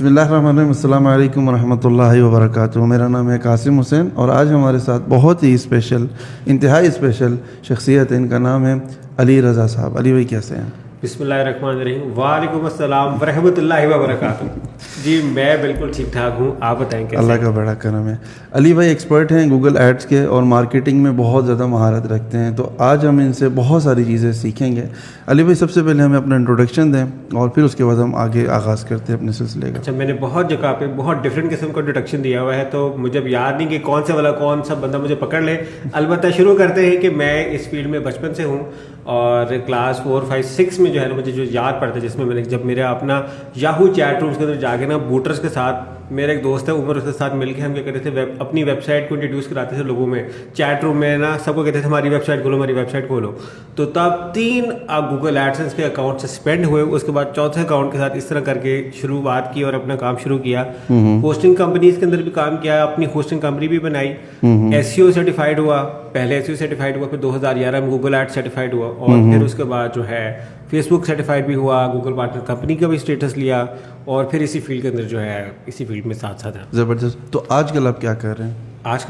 بسم اللہ الرحمن الرحیم. السلام علیکم ورحمۃ اللہ وبرکاتہ. میرا نام ہے قاسم حسین اور آج ہمارے ساتھ بہت ہی اسپیشل, انتہائی اسپیشل شخصیت ہے. ان کا نام ہے علی رضا صاحب. علی بھائی کیسے ہیں؟ بسم اللہ الرحمن الرحیم. وعلیکم السلام ورحمۃ اللہ وبرکاتہ. جی میں بالکل ٹھیک ٹھاک ہوں, آپ بتائیں کیسے؟ اللہ کا بڑا کرم ہے. علی بھائی ایکسپرٹ ہیں گوگل ایڈس کے اور مارکیٹنگ میں بہت زیادہ مہارت رکھتے ہیں, تو آج ہم ان سے بہت ساری چیزیں سیکھیں گے. علی بھائی سب سے پہلے ہمیں اپنا انٹروڈکشن دیں اور پھر اس کے بعد ہم آگے آغاز کرتے ہیں اپنے سلسلے کا. اچھا, میں نے بہت جگہ پہ بہت ڈفرینٹ قسم کا انٹروڈکشن دیا ہوا ہے, تو مجھے اب یاد نہیں کہ کون سے والا کون سا بندہ مجھے پکڑ لے. البتہ شروع کرتے ہیں کہ میں اس فیلڈ میں بچپن سے ہوں اور کلاس 4, 5, 6 میں جو ہے نا مجھے جو یاد پڑتا ہے, جس میں نے جب میرا اپنا یاہو چیٹ رومس کے اندر جا کے نا بوٹرس کے ساتھ, میرا ایک دوست ہے عمر, اس کے ساتھ مل کے ہم کیا کرتے تھے, اپنی ویب سائٹ کو انٹروڈیوس کراتے تھے لوگوں میں. چیٹ روم میں نا سب کو کہتے تھے ہماری ویب سائٹ کھولو, ہماری ویب سائٹ کھولو. تو تب 3 گوگل ایڈسنس کے اکاؤنٹ سسپینڈ ہوئے. اس کے بعد چوتھے اکاؤنٹ کے ساتھ اس طرح کر کے شروعات کی اور اپنا کام شروع کیا. ہوسٹنگ کمپنیز کے اندر بھی کام کیا, اپنی ہوسٹنگ کمپنی بھی بنائی. SEO سرٹیفائڈ ہوا, پہلے SEO سرٹیفائڈ ہوا, پھر 2011 میں گوگل ایڈ سرٹیفائڈ ہوا, اور پھر اس کے بعد جو ہے فیس بک سرٹیفائڈ بھی ہوا, گوگل پارٹنر کمپنی کا بھی اسٹیٹس لیا, اور پھر اسی فیلڈ کے اندر جو ہے اسی فیلڈ میں ساتھ ساتھ ہیں. زبردست. تو آج کل آپ کیا کر رہے ہیں؟ آج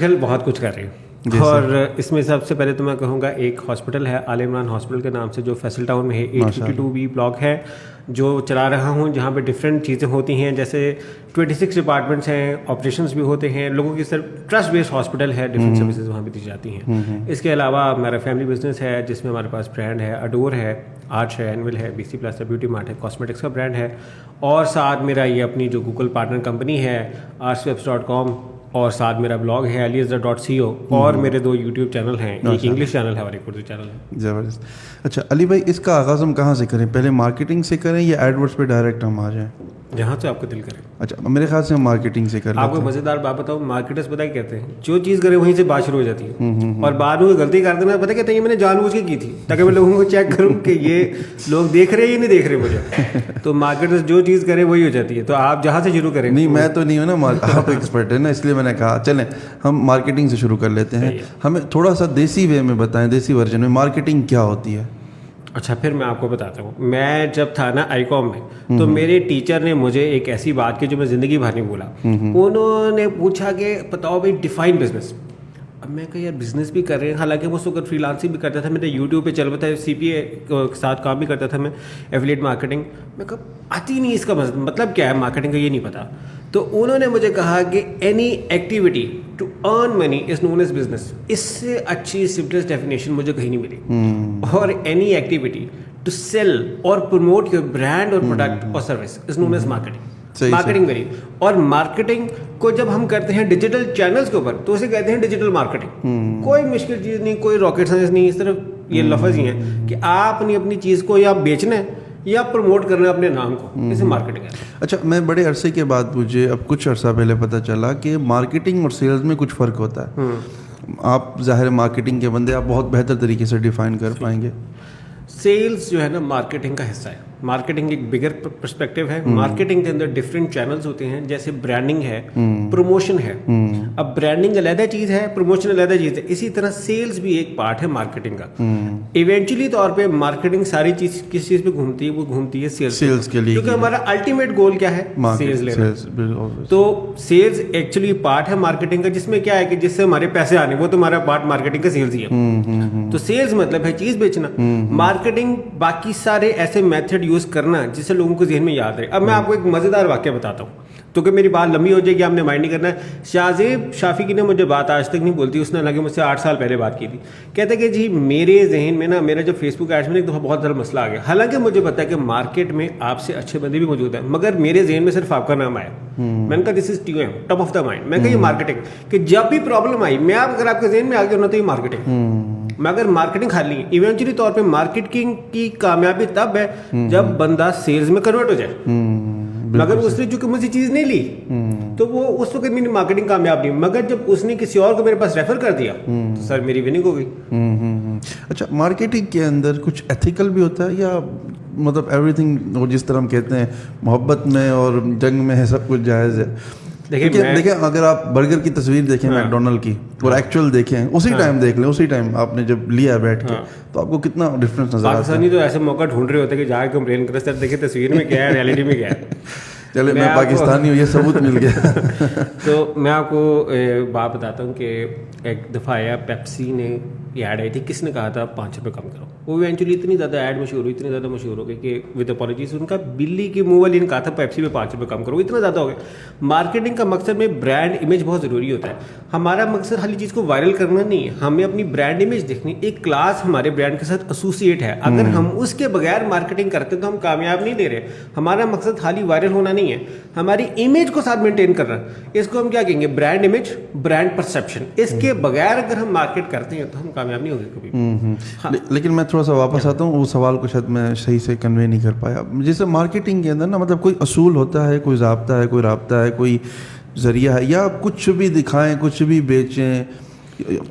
کل بہت کچھ کر رہے ہیں, اور اس میں سب سے پہلے تو میں کہوں گا ایک ہاسپٹل ہے آل عمران ہاسپٹل کے نام سے, جو فیصل ٹاؤن میں ہے, 852B بلاک ہے, جو چلا رہا ہوں, جہاں پہ ڈفرینٹ چیزیں ہوتی ہیں, جیسے 26 ڈپارٹمنٹس ہیں, آپریشنس بھی ہوتے ہیں, لوگوں کی صرف ٹرسٹ بیسڈ ہاسپٹل ہے, ڈفرینٹ سروسز وہاں پہ دی جاتی ہیں. اس کے علاوہ میرا فیملی بزنس ہے جس میں ہمارے پاس برانڈ ہے اڈور ہے, آرچ ہے, اینول ہے, BC پلس ہے, بیوٹی مارٹ ہے, کاسمیٹکس کا برانڈ ہے, اور ساتھ میرا یہ اپنی جو گوگل پارٹنر کمپنی ہے artswebs.com, اور ساتھ میرا بلاگ ہے aliazar.co, اور میرے 2 یوٹیوب چینل ہیں, ایک انگلش چینل ہے اور ایک اردو چینل ہے. زبردست. اچھا علی بھائی, اس کا آغاز ہم کہاں سے کریں؟ پہلے مارکیٹنگ سے کریں یا ایڈورڈس پہ ڈائریکٹ ہم آ جائیں؟ جہاں سے آپ کا دل کرے. اچھا, میرے خیال سے ہم مارکیٹنگ سے کر لیتے ہیں. آپ کو مزیدار بات بتاؤں, مارکیٹرز پتہ کیا کہتے ہیں, جو چیز کرے وہیں سے بات شروع ہو جاتی ہے, اور بعد میں غلطی کر دینا پتہ کہتے ہیں یہ میں نے جان بوجھ کے کی تھی تاکہ میں لوگوں کو چیک کروں کہ یہ لوگ دیکھ رہے ہیں یا نہیں دیکھ رہے مجھے. تو مارکیٹرز جو چیز کرے وہی ہو جاتی ہے. تو آپ جہاں سے شروع کریں. نہیں, میں تو نہیں ہوں نا, آپ ایکسپرٹ ہیں نا, اس لیے میں نے کہا چلیں ہم مارکیٹنگ سے شروع کر لیتے ہیں. ہمیں تھوڑا سا دیسی وے میں بتائیں, دیسی ورژن میں مارکیٹنگ کیا ہوتی ہے. اچھا, پھر میں آپ کو بتاتا ہوں. میں جب تھا نا آئی کام میں, تو میرے ٹیچر نے مجھے ایک ایسی بات کی جو میں زندگی بھر نہیں بولا. انہوں نے پوچھا کہ بتاؤ بھائی ڈیفائن بزنس. اب میں کہا یار بزنس بھی کر رہے ہیں, حالانکہ وہ اس وقت فری لانسنگ بھی کرتا تھا, میں نے یوٹیوب پہ چل رہا تھا, CPA کے ساتھ کام بھی کرتا تھا میں, ایفیلیٹ مارکیٹنگ. میں کہا آتی نہیں, اس کا مطلب کیا ہے مارکیٹنگ کا, یہ نہیں پتا. تو انہوں نے مجھے کہا کہ any activity to earn money is known as business. اس سے اچھی سمپلسٹ ڈیفینیشن مجھے کہیں نہیں ملی. اور any activity to sell or promote your brand or product or service is known as marketing. Marketing very, اور مارکیٹنگ کو جب ہم کرتے ہیں ڈیجیٹل چینلز کے اوپر تو اسے کہتے ہیں ڈیجیٹل مارکیٹنگ. کوئی مشکل چیز نہیں, کوئی راکٹ سائنس نہیں, صرف یہ لفظ ہی ہیں کہ آپ نے اپنی چیز کو یا بیچنا ہے یا پروموٹ کرنا ہے اپنے نام کو, اسے مارکیٹنگ ہے. اچھا, میں بڑے عرصے کے بعد مجھے اب کچھ عرصہ پہلے پتہ چلا کہ مارکیٹنگ اور سیلز میں کچھ فرق ہوتا ہے. آپ ظاہر مارکیٹنگ کے بندے, آپ بہت بہتر طریقے سے ڈیفائن کر پائیں گے. سیلز جو ہے نا مارکیٹنگ کا حصہ ہے. مارکیٹنگ ایک بگر پرسپیکٹیو ہے. مارکیٹنگ کے اندر ڈفرینٹ چینلز ہوتے ہیں, جیسے برانڈنگ ہے, پروموشن ہے. اب برانڈنگ علیحدہ چیز ہے, پروموشن علیحدہ چیز ہے. اسی طرح سیلز بھی ایک پارٹ ہے مارکیٹنگ کا. ایونچولی طور پہ مارکیٹنگ ساری چیز کس چیز پہ گھومتی ہے, وہ گھومتی ہے سیلز کے لیے, کیونکہ ہمارا الٹیمیٹ گول کیا ہے, سیلز لینا. تو سیلز ایکچولی پارٹ ہے مارکیٹنگ کا, جس میں کیا ہے کہ جس سے ہمارے پیسے آنے, وہ تو ہمارا پارٹ مارکیٹنگ کا سیلز ہی ہے. تو سیلز مطلب ہے چیز بیچنا. مارکیٹنگ باقی سارے ایسے میتھڈ یوز کرنا جس سے لوگوں کو ذہن میں یاد رہے. اب میں آپ کو ایک مزیدار واقعہ بتاتا ہوں, تو کہ میری بات لمبی ہو جائے گی, آپ نے مائنڈ نہیں کرنا ہے. شاہزیب شافی نے مجھے بات آج تک نہیں بولتی, اس نے حالانکہ مجھ سے 8 سال پہلے بات کی تھی. کہتے کہ جی میرے ذہن میں نا, میرا جو فیس بک ایڈس میں ایک دفعہ بہت زیادہ مسئلہ آ گیا. حالانکہ مجھے پتا ہے کہ مارکیٹ میں آپ سے اچھے بندے بھی موجود ہیں, مگر میرے ذہن میں صرف آپ کا نام آیا. میں نے کہا دس از TOM, top of the mind. میں نے کہا یہ مارکیٹنگ, کہ جب بھی پرابلم آئی, میں اگر آپ کے ذہن میں آ گیا ہونا تو یہ مارکیٹنگ. مگر مارکیٹنگ خالی ہے. ایونچولی طور پہ مارکیٹنگ کی کامیابی تب ہے جب بندہ سیلز میں کنورٹ ہو جائے. مگر اس نے چونکہ مجھے چیز نہیں لی تو وہ اس وقت میری مارکیٹنگ کامیاب نہیں. مگر جب اس نے کسی اور کو میرے پاس ریفر کر دیا تو سر میری وننگ ہو گئی. اچھا, مارکیٹنگ کے اندر کچھ ایتھیکل بھی ہوتا ہے یا مطلب ایوری تھنگ وہ جس طرح ہم کہتے ہیں محبت میں اور جنگ میں ہے سب کچھ جائز ہے؟ دیکھیں اگر آپ برگر کی تصویر دیکھیں میک ڈونلڈ کی اور ایکچوئل دیکھیں, اسی ٹائم دیکھ لیں, اسی ٹائم آپ نے جب لیا بیٹھ کے, تو آپ کو کتنا ڈفرینس نظر آتا ہے. پاکستانی تو ایسے موقع ڈھونڈ رہے ہوتے ہیں کہ جا کے کمپلین کرے, سر دیکھیں تصویر میں کیا ہے, ریئلٹی میں کیا ہے. चले मैं पाकिस्तानी हूँ, ये सबूत मिल गया। तो मैं आपको बात बताता हूँ कि एक दफ़ा आया पेप्सी ने ये ऐड आई थी, किसने कहा था 5 रुपये कम करो, वो इवेंचुअली इतनी ज़्यादा ऐड मशहूर हुई, इतनी ज़्यादा मशहूर हो गई कि विद अपॉलॉजीज उनका बिल्ली के मुंह वाली ने कहा था पेप्सी पे 5 रुपये कम करो, इतना ज़्यादा हो गया। मार्केटिंग का मकसद में ब्रांड इमेज बहुत ज़रूरी होता है। हमारा मकसद खाली चीज़ को वायरल करना नहीं है, हमें अपनी ब्रांड इमेज देखनी, एक क्लास हमारे ब्रांड के साथ एसोसिएट है, अगर हम उसके बगैर मार्केटिंग करते हैं तो हम कामयाब नहीं दे रहे। हमारा मकसद खाली वायरल होना नहीं है, हमारी इमेज को साथ मेंटेन करना। इसको हम क्या कहेंगे, ब्रांड इमेज, ब्रांड परसेप्शन। इसके बगैर अगर हम मार्केट करते हैं तो हम कामयाब नहीं होंगे कभी। हाँ। लेकिन मैं थोड़ा सा वापस आता हूँ, वो सवाल को शायद मैं सही से कन्वे नहीं कर पाया। जैसे मार्केटिंग के अंदर ना, मतलब कोई असूल होता है, कोई ज़ाब्ता है, कोई राब्ता है, कोई ज़रिया है, या आप कुछ भी दिखाएं, कुछ भी बेचें,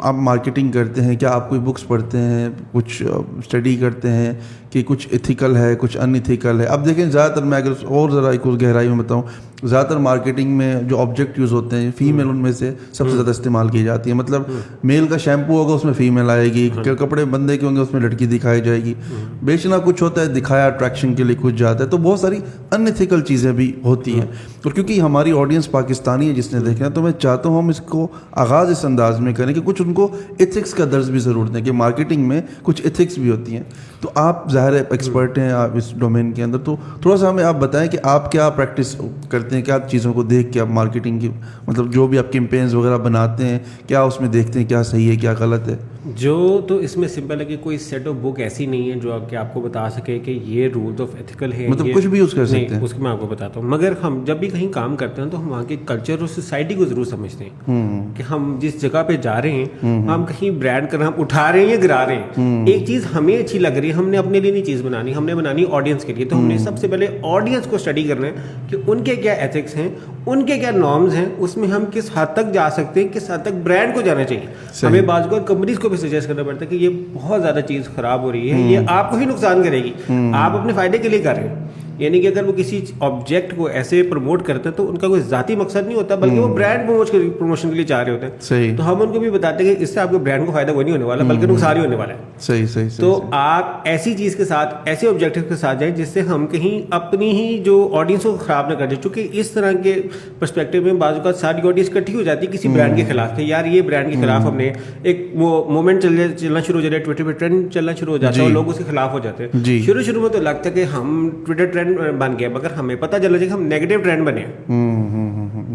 आप मार्केटिंग करते हैं, क्या आप कोई बुक्स पढ़ते हैं, कुछ स्टडी करते हैं कि कुछ एथिकल है, कुछ अनएथिकल है? अब देखें ज़्यादातर, मैं अगर और ज़रा एक गहराई में बताऊं, ज़्यादातर मार्केटिंग में जो ऑब्जेक्ट यूज़ होते हैं, फीमेल उनमें से सबसे ज़्यादा इस्तेमाल की जाती है। मतलब मेल का शैम्पू होगा उसमें फीमेल आएगी, कपड़े बंदे के होंगे उसमें लड़की दिखाई जाएगी, बेचना कुछ होता है, दिखाया अट्रैक्शन के लिए कुछ जाता है, तो बहुत सारी अनएथिकल चीज़ें भी होती हैं। और क्योंकि हमारी ऑडियंस पाकिस्तानी है जिसने देखना है, तो मैं चाहता हूँ हम इसको आगाज़ इस अंदाज में करें कि कुछ उनको एथिक्स का दर्ज भी ज़रूर दें कि मार्केटिंग में कुछ एथिक्स भी होती हैं। तो आप ज़ाहिर है एक्सपर्ट हैं आप इस डोमेन के अंदर, तो थोड़ा सा हमें आप बताएं कि आप क्या प्रैक्टिस करते हैं, क्या चीज़ों को देख के आप मार्केटिंग की, मतलब जो भी आप कैंपेन्स वगैरह बनाते हैं, क्या उसमें देखते हैं क्या सही है क्या गलत है? जो तो इसमें सिंपल है कि कोई सेट ऑफ बुक ऐसी नहीं है जो कि आपको बता सके कि ये रूल्स ऑफ एथिकल है, मतलब कुछ भी यूज़ कर सकते हैं, उसको मैं आपको बताता हूँ। मगर हम जब भी कहीं काम करते हैं तो हम वहाँ के कल्चर और सोसाइटी को जरूर समझते हैं कि हम जिस जगह पे जा रहे हैं, हम कहीं ब्रांड कर, हम उठा रहे हैं या गिरा रहे हैं। एक चीज़ हमें अच्छी लग रही है, हमने अपने लिए नहीं चीज़ बनानी, हमने बनानी ऑडियंस के लिए। तो हमने सबसे पहले ऑडियंस को स्टडी करना है कि उनके क्या एथिक्स हैं, उनके क्या नॉर्म्स हैं, उसमें हम किस हद तक जा सकते हैं, किस हद तक ब्रांड को जाना चाहिए। हमें बाज़ कंपनीज को भी सजेस्ट करना पड़ता है कि ये बहुत ज़्यादा चीज़ ख़राब हो रही है, ये आपको ही नुकसान करेगी, आप अपने फ़ायदे के लिए कर रहे हैं। यानी कि अगर वो किसी ऑब्जेक्ट को ऐसे प्रमोट करते हैं तो उनका कोई ज़ाती मकसद नहीं होता, बल्कि वो ब्रांड प्रमोशन के लिए चाह रहे होते हैं। सही। तो हम उनको भी बताते हैं कि इससे आपके ब्रांड को फायदा कोई नहीं होने वाला, बल्कि नुकसान ही होने वाला है। सही सही। तो आप ऐसी चीज़ के साथ, ऐसे ऑब्जेक्टिव के साथ जाएं जिससे हम कहीं अपनी ही जो ऑडियंस को ख़राब ना कर दें। चूँकि इस तरह के पर्सपेक्टिव में बाजू का सारी ऑडियंस इकट्ठी हो जाती है किसी ब्रांड के खिलाफ कि यार ये ब्रांड के खिलाफ हमने एक वो मोमेंट चलना शुरू हो जाता है, ट्विटर पे ट्रेंड चलना शुरू हो जाता है और लोग उसके खिलाफ हो जाते हैं। शुरू में तो लगता है कि हम ट्विटर ट्रेंड बन गए, मगर हमें पता चला कि हम नेगेटिव ट्रेंड बने।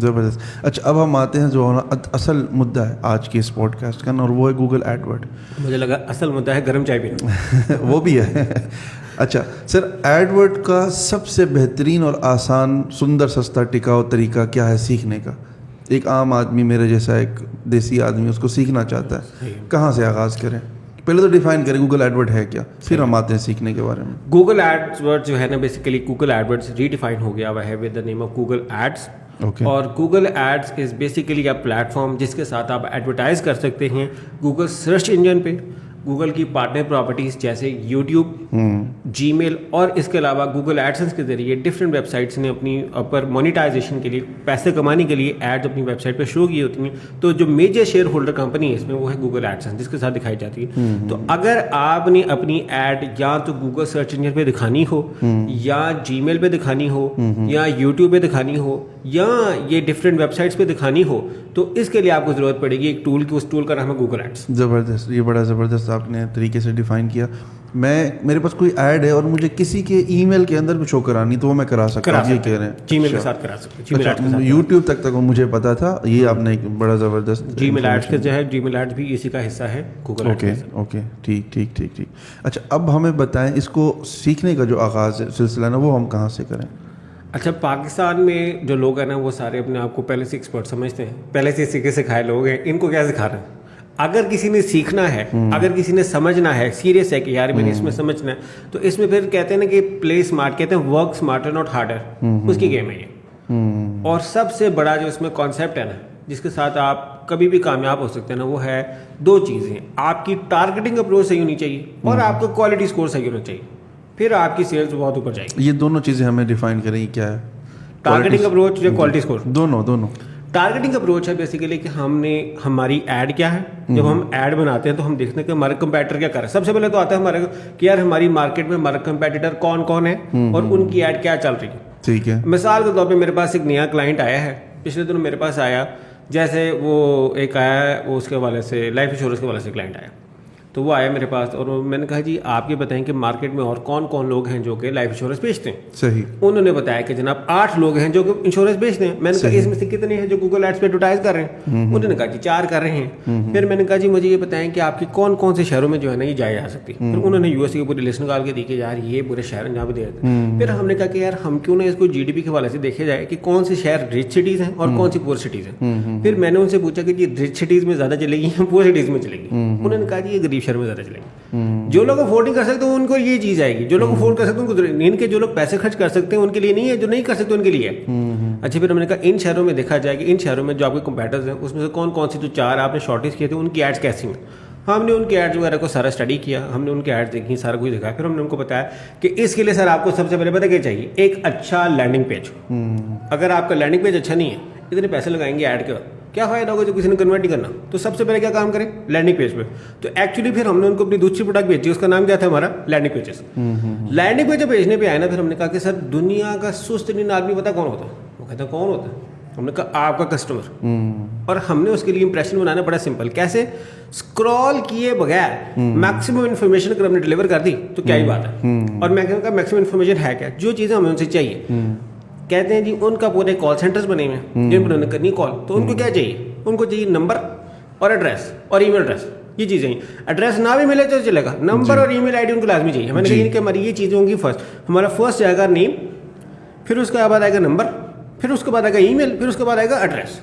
ज़बरदस्त। अच्छा, अब हम आते हैं जो असल मुद्दा है आज के इस पॉडकास्ट का, और वो है गूगल एडवर्ड। मुझे लगा असल मुद्दा है गर्म चाय पीना। वो भी है। अच्छा सर, एडवर्ड का सबसे बेहतरीन और आसान, सुंदर, सस्ता, टिकाऊ तरीका क्या है सीखने का? एक आम आदमी मेरे जैसा, एक देसी आदमी उसको सीखना चाहता है, कहाँ से आगाज़ करें? पहले तो डिफाइन करें गूगल एडवर्ड है क्या, फिर हम आते हैं सीखने के बारे में। गूगल एडवर्ड जो है ना, बेसिकली गूगल एडवर्ड्स रीडिफाइन हो गया हुआ है with the name of Google Ads. और Google Ads is basically a platform जिसके साथ आप एडवर्टाइज कर सकते हैं गूगल सर्च इंजन पे, गूगल की पार्टनर प्रॉपर्टीज़ जैसे यूट्यूब, जीमेल, और इसके अलावा गूगल एडसेंस के जरिए डिफरेंट वेबसाइट्स ने अपनी पर मोनेटाइजेशन के लिए, पैसे कमाने के लिए एड्स अपनी वेबसाइट पे शो किए होती हैं। तो जो मेजर शेयर होल्डर कंपनी है इसमें वो है गूगल एडसेंस, जिसके साथ दिखाई जाती है। तो अगर आपने अपनी एड या तो गूगल सर्च इंजन पे दिखानी हो, या जीमेल पे दिखानी हो, या यूट्यूब पे दिखानी हो, या ये डिफरेंट वेबसाइट्स पे दिखानी हो, तो इसके लिए आपको ज़रूरत पड़ेगी एक टूल की। उस टूल का नाम है गूगल एड्स। ज़बरदस्त, ये बड़ा ज़बरदस्त आपने तरीके से डिफाइन किया। मेरे पास कोई ऐड है और मुझे किसी के ईमेल के अंदर भी शो करानी, तो वो मैं करा सकता हूँ, ये कह रहे हैं? जीमेल के साथ करा सकते हैं। अच्छा, यूट्यूब तक मुझे पता था, ये आपने एक बड़ा ज़बरदस्त। जीमेल एड्स के जो है, जीमेल एड्स भी इसी का हिस्सा है गूगल। ओके, ठीक। अच्छा, अब हमें बताएं इसको सीखने का जो आगाज़ सिलसिला ना, वो हम कहाँ से करें? अच्छा, पाकिस्तान में जो लोग हैं ना, वो सारे अपने आप को पहले से एक्सपर्ट समझते हैं, पहले से सीखे सिखाए लोग हैं। इनको क्या सिखा रहे हैं? अगर किसी ने सीखना है, अगर किसी ने समझना है, सीरियस है कि यार मैंने इसमें समझना है, तो इसमें फिर कहते हैं ना कि प्ले स्मार्ट, कहते हैं वर्क स्मार्टर नॉट हार्डर, उसकी गेम है ये। और सबसे बड़ा जो इसमें कॉन्सेप्ट है ना, जिसके साथ आप कभी भी कामयाब हो सकते हैं ना, वो है दो चीज़ें। आपकी टारगेटिंग अप्रोच सही होनी चाहिए और आपका क्वालिटी स्कोर सही होना चाहिए, फिर आपकी सेल्स बहुत ऊपर जाएगी। ये दोनों चीज़ें हमें डिफाइन करें, क्या है? टारगेटिंग अप्रोच या क्वालिटी स्कोर? दोनों। टारगेटिंग अप्रोच है बेसिकली कि हमने, हमारी ऐड क्या है, जब हम ऐड बनाते हैं तो हम देखते हैं कि हमारे कंपेटिटर क्या कर रहे हैं। सबसे पहले तो आता है हमारे कि यार हमारी मार्केट में हमारा कंपेटिटर कौन कौन है और उनकी ऐड क्या चल रही है। ٹھیک ہے. مثال کے طور پہ میرے پاس ایک نیا کلائنٹ آیا ہے, پچھلے دنوں میرے پاس آیا, جیسے وہ ایک آیا ہے, وہ اس کے حوالے سے لائف انشورنس کے حوالے سے کلائنٹ آیا, تو وہ آیا میرے پاس اور میں نے کہا جی آپ یہ بتائیں کہ مارکیٹ میں اور کون کون لوگ ہیں جو کہ لائف انشورنس بیچتے ہیں. صحیح. انہوں نے بتایا کہ جناب 8 لوگ ہیں جو کہ انشورنس بیچتے ہیں. میں نے کہا اس میں سے کتنے ہیں جو گوگل ایڈس پہ ایڈورٹائز کر رہے ہیں؟ انہوں نے کہا جی 4 کر رہے ہیں. پھر میں نے کہا جی مجھے یہ بتائیں کہ آپ کی کون کون سے شہروں میں جو ہے نا یہ جایا جا سکتی. پھر انہوں نے USA کی پوری لسٹ نکال کے دی کہ یار یہ پورے شہر جہاں پہ دے دیتے ہیں. پھر ہم نے کہا کہ یار ہم کیوں نہ اس کو GDP کے حوالے سے دیکھا جائے کہ کون سے شہر رچ سٹیز ہیں اور کون سی پور سٹیز ہیں. پھر میں نے ان سے پوچھا کہ جی رچ سٹیز میں زیادہ چلے گی یا پور سٹیز میں چلے گی؟ انہوں نے کہا جی یہ غریب شہر میں زیادہ چلے گی. جو لوگ افورڈ نہیں کر سکتے ان کو یہ چیز آئے گی, جو لوگ افورڈ کر سکتے ہیں ان کو, ان کے جو لوگ پیسے خرچ کر سکتے ہیں ان کے لیے نہیں ہے, جو نہیں کر سکتے ان کے لیے ہے. اچھا پھر ہم نے کہا ان شہروں میں دیکھا جائے کہ ان شہروں میں جو آپ کے کمپیٹرز ہیں اس میں سے کون کون سی جو 4 آپ نے شارٹ کیے تھے ان کی ایڈس کیسی ہیں. ہم نے ان کے ایڈز وغیرہ کو سارا اسٹڈی کیا, ہم نے ان کے ایڈز دیکھی, سارا کچھ دیکھا. پھر ہم نے ان کو بتایا کہ اس کے لیے سر آپ کو سب سے پہلے پتہ کیا چاہیے, ایک اچھا لینڈنگ پیج. اگر آپ کا لینڈنگ پیج اچھا نہیں ہے, اتنے پیسے لگائیں گے ایڈ کے بعد, کیا فائدہ ہوگا جو کسی نے کنورٹ نہیں کرنا. تو سب سے پہلے کیا کام کریں, لینڈنگ پیج پہ. تو ایکچولی پھر ہم نے ان کو اپنی دوسری پروڈکٹ بھیجی, اس کا نام کیا تھا ہمارا, لینڈنگ پیجز. لینڈنگ پیج بھیجنے پہ آئے نا, پھر ہم نے کہا کہ سر دنیا کا سست نیند آدمی پتا کون ہوتا ہے؟ وہ کہتا ہے کون ہوتا ہے؟ ہم نے کہا آپ کا کسٹمر. اور ہم نے اس کے لیے امپریشن بنانا بڑا سمپل, کیسے اسکرول کیے بغیر میکسیمم انفارمیشن اگر ہم نے ڈلیور کر دی تو کیا ہی بات ہے. اور میں کہوں گا میکسیمم انفارمیشن ہے کیا, جو چیزیں ہمیں ان سے چاہیے. کہتے ہیں جی ان کا پورے کال سینٹرز بنے ہوئے ہیں جن پر انہوں نے کرنی کال, تو ان کو کیا چاہیے, ان کو چاہیے نمبر اور ایڈریس اور ای میل ایڈریس. یہ چیزیں ہیں, ایڈریس نہ بھی ملے تو چلے گا, نمبر اور ای میل آئی ڈی ان کو لازمی چاہیے. میں نے کہا کہ ہماری یہ چیزیں ہوں گی فرسٹ. ہمارا فرسٹ جائے گا نیم, پھر اس کے بعد آئے گا نمبر, پھر اس کے بعد آئے گا ای میل, پھر اس کے بعد آئے گا ایڈریس.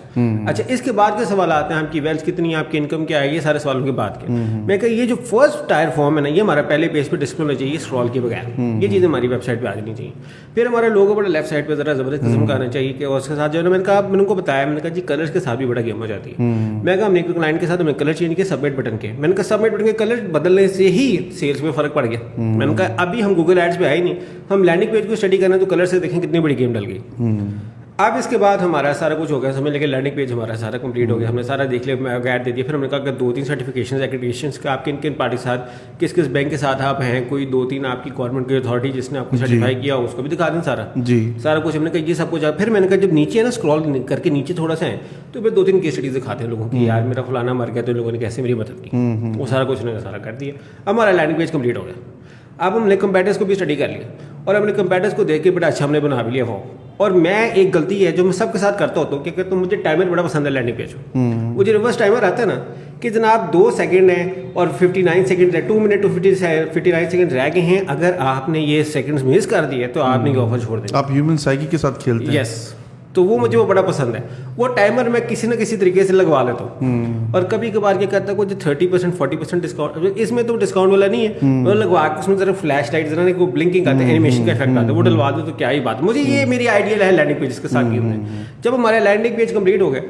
اچھا اس کے بعد کے سوال آتے ہیں آپ کی ویلتھ کتنی ہے, آپ کی انکم کیا ہے, یہ سارے سوالوں کے بعد کے. میں کہ یہ جو فرسٹ ٹائر فارم ہے نا, یہ ہمارا پہلے پیج پہ ڈسپلے ہونا چاہیے اسکرول کے بغیر. یہ چیزیں ہماری ویب سائٹ پہ آ جانی چاہیے. پھر ہمارے لوگوں بڑا لیفٹ سائڈ پہ ذرا زبردست قسم کا آنا چاہیے کہ اس کے ساتھ جو ہے نا, میں نے کہا میں نے ان کو بتایا, میں نے کہا جی کلرس کے ساتھ بھی بڑا گیم ہو جاتی ہے. میں کہا ہم نے ایک کلائنٹ کے ساتھ ہم نے کلر چینج کیا سبمٹ بٹن کے. میں نے کہا سبمٹ بٹن کے کلر بدلنے سے ہی سیلس میں فرق پڑ گیا. میں نے کہا ابھی ہم گوگل ایڈس پہ آئے نہیں, ہم لینڈنگ پیج کو اسٹڈی کرنا تو کلر سے دیکھیں کتنی بڑی گیم ڈل گئی. اب اس کے بعد ہمارا سارا کچھ ہو گیا, سمجھ لے کہ لینڈنگ پیج ہمارا سارا کمپلیٹ ہو گیا, ہم نے سارا دیکھ لیا, گائڈ دے دیا. پھر ہم نے کہا کہ 2-3 سرٹیفکیشنز ایکریڈیشنز کا آپ کن کن پارٹی کے ساتھ, کس کس بینک کے ساتھ آپ ہیں, کوئی 2-3 آپ کی گورنمنٹ کی اتھارٹی جس نے آپ کو سرٹیفائی کیا اس کو بھی دکھا دیں سارا. سارا کچھ ہم نے کہا یہ سب کچھ. پھر میں نے کہا جب نیچے ہے نا اسکرول کر کے نیچے تھوڑا سا ہے تو پھر 2-3 کیس اسٹڈیز دکھاتے ہیں لوگوں کی, یار میرا فلانا مر گیا تو لوگوں نے کیسے میری مدد کی. وہ سارا کچھ نے سارا کر دیا. ہمارا لینڈنگ پیج کمپلیٹ ہو گیا. اب ہم نے کمپیٹرز کو بھی اسٹڈی کر لیا اور ہم نے کمپیٹرز کو دیکھ کے بڑا اچھا ہم نے بنا بھی لیا وہ. اور میں ایک غلطی ہے جو میں سب کے ساتھ کرتا ہوتا ہوں کہ تو مجھے ٹائمر بڑا پسند ہے لینڈنگ پیج. وہ جو ریورس ٹائمر آتا ہے نا کہ جناب 2 سیکنڈ ہیں اور 59 سیکنڈ ہے, 2 منٹ 59 سیکنڈ رہ گئے ہیں, اگر آپ نے یہ سیکنڈز مس کر دیے تو آپ نے یہ آفر چھوڑ دیں. آپ ہیومن سائیکی کے ساتھ کھیلتے ہیں. یس, تو وہ مجھے وہ بڑا پسند ہے. وہ ٹائمر میں کسی نہ کسی طریقے سے لگوا لیتا ہوں. اور کبھی کبھار کیا کرتا ہے جو 30% 40% ڈسکاؤنٹ, اس میں تو ڈسکاؤنٹ والا نہیں ہے, وہ لگوا کے اس میں ذرا فلیش لائٹ ذرا کو بلنکنگ آتا ہے, اینیمیشن کا افیکٹ آتا ہے, وہ ڈلوا دو تو کیا ہی بات. مجھے یہ میری آئیڈیل ہے لینڈنگ پیج کے ساتھ کی ہم نے. جب ہمارا لینڈنگ پیج کمپلیٹ ہو گیا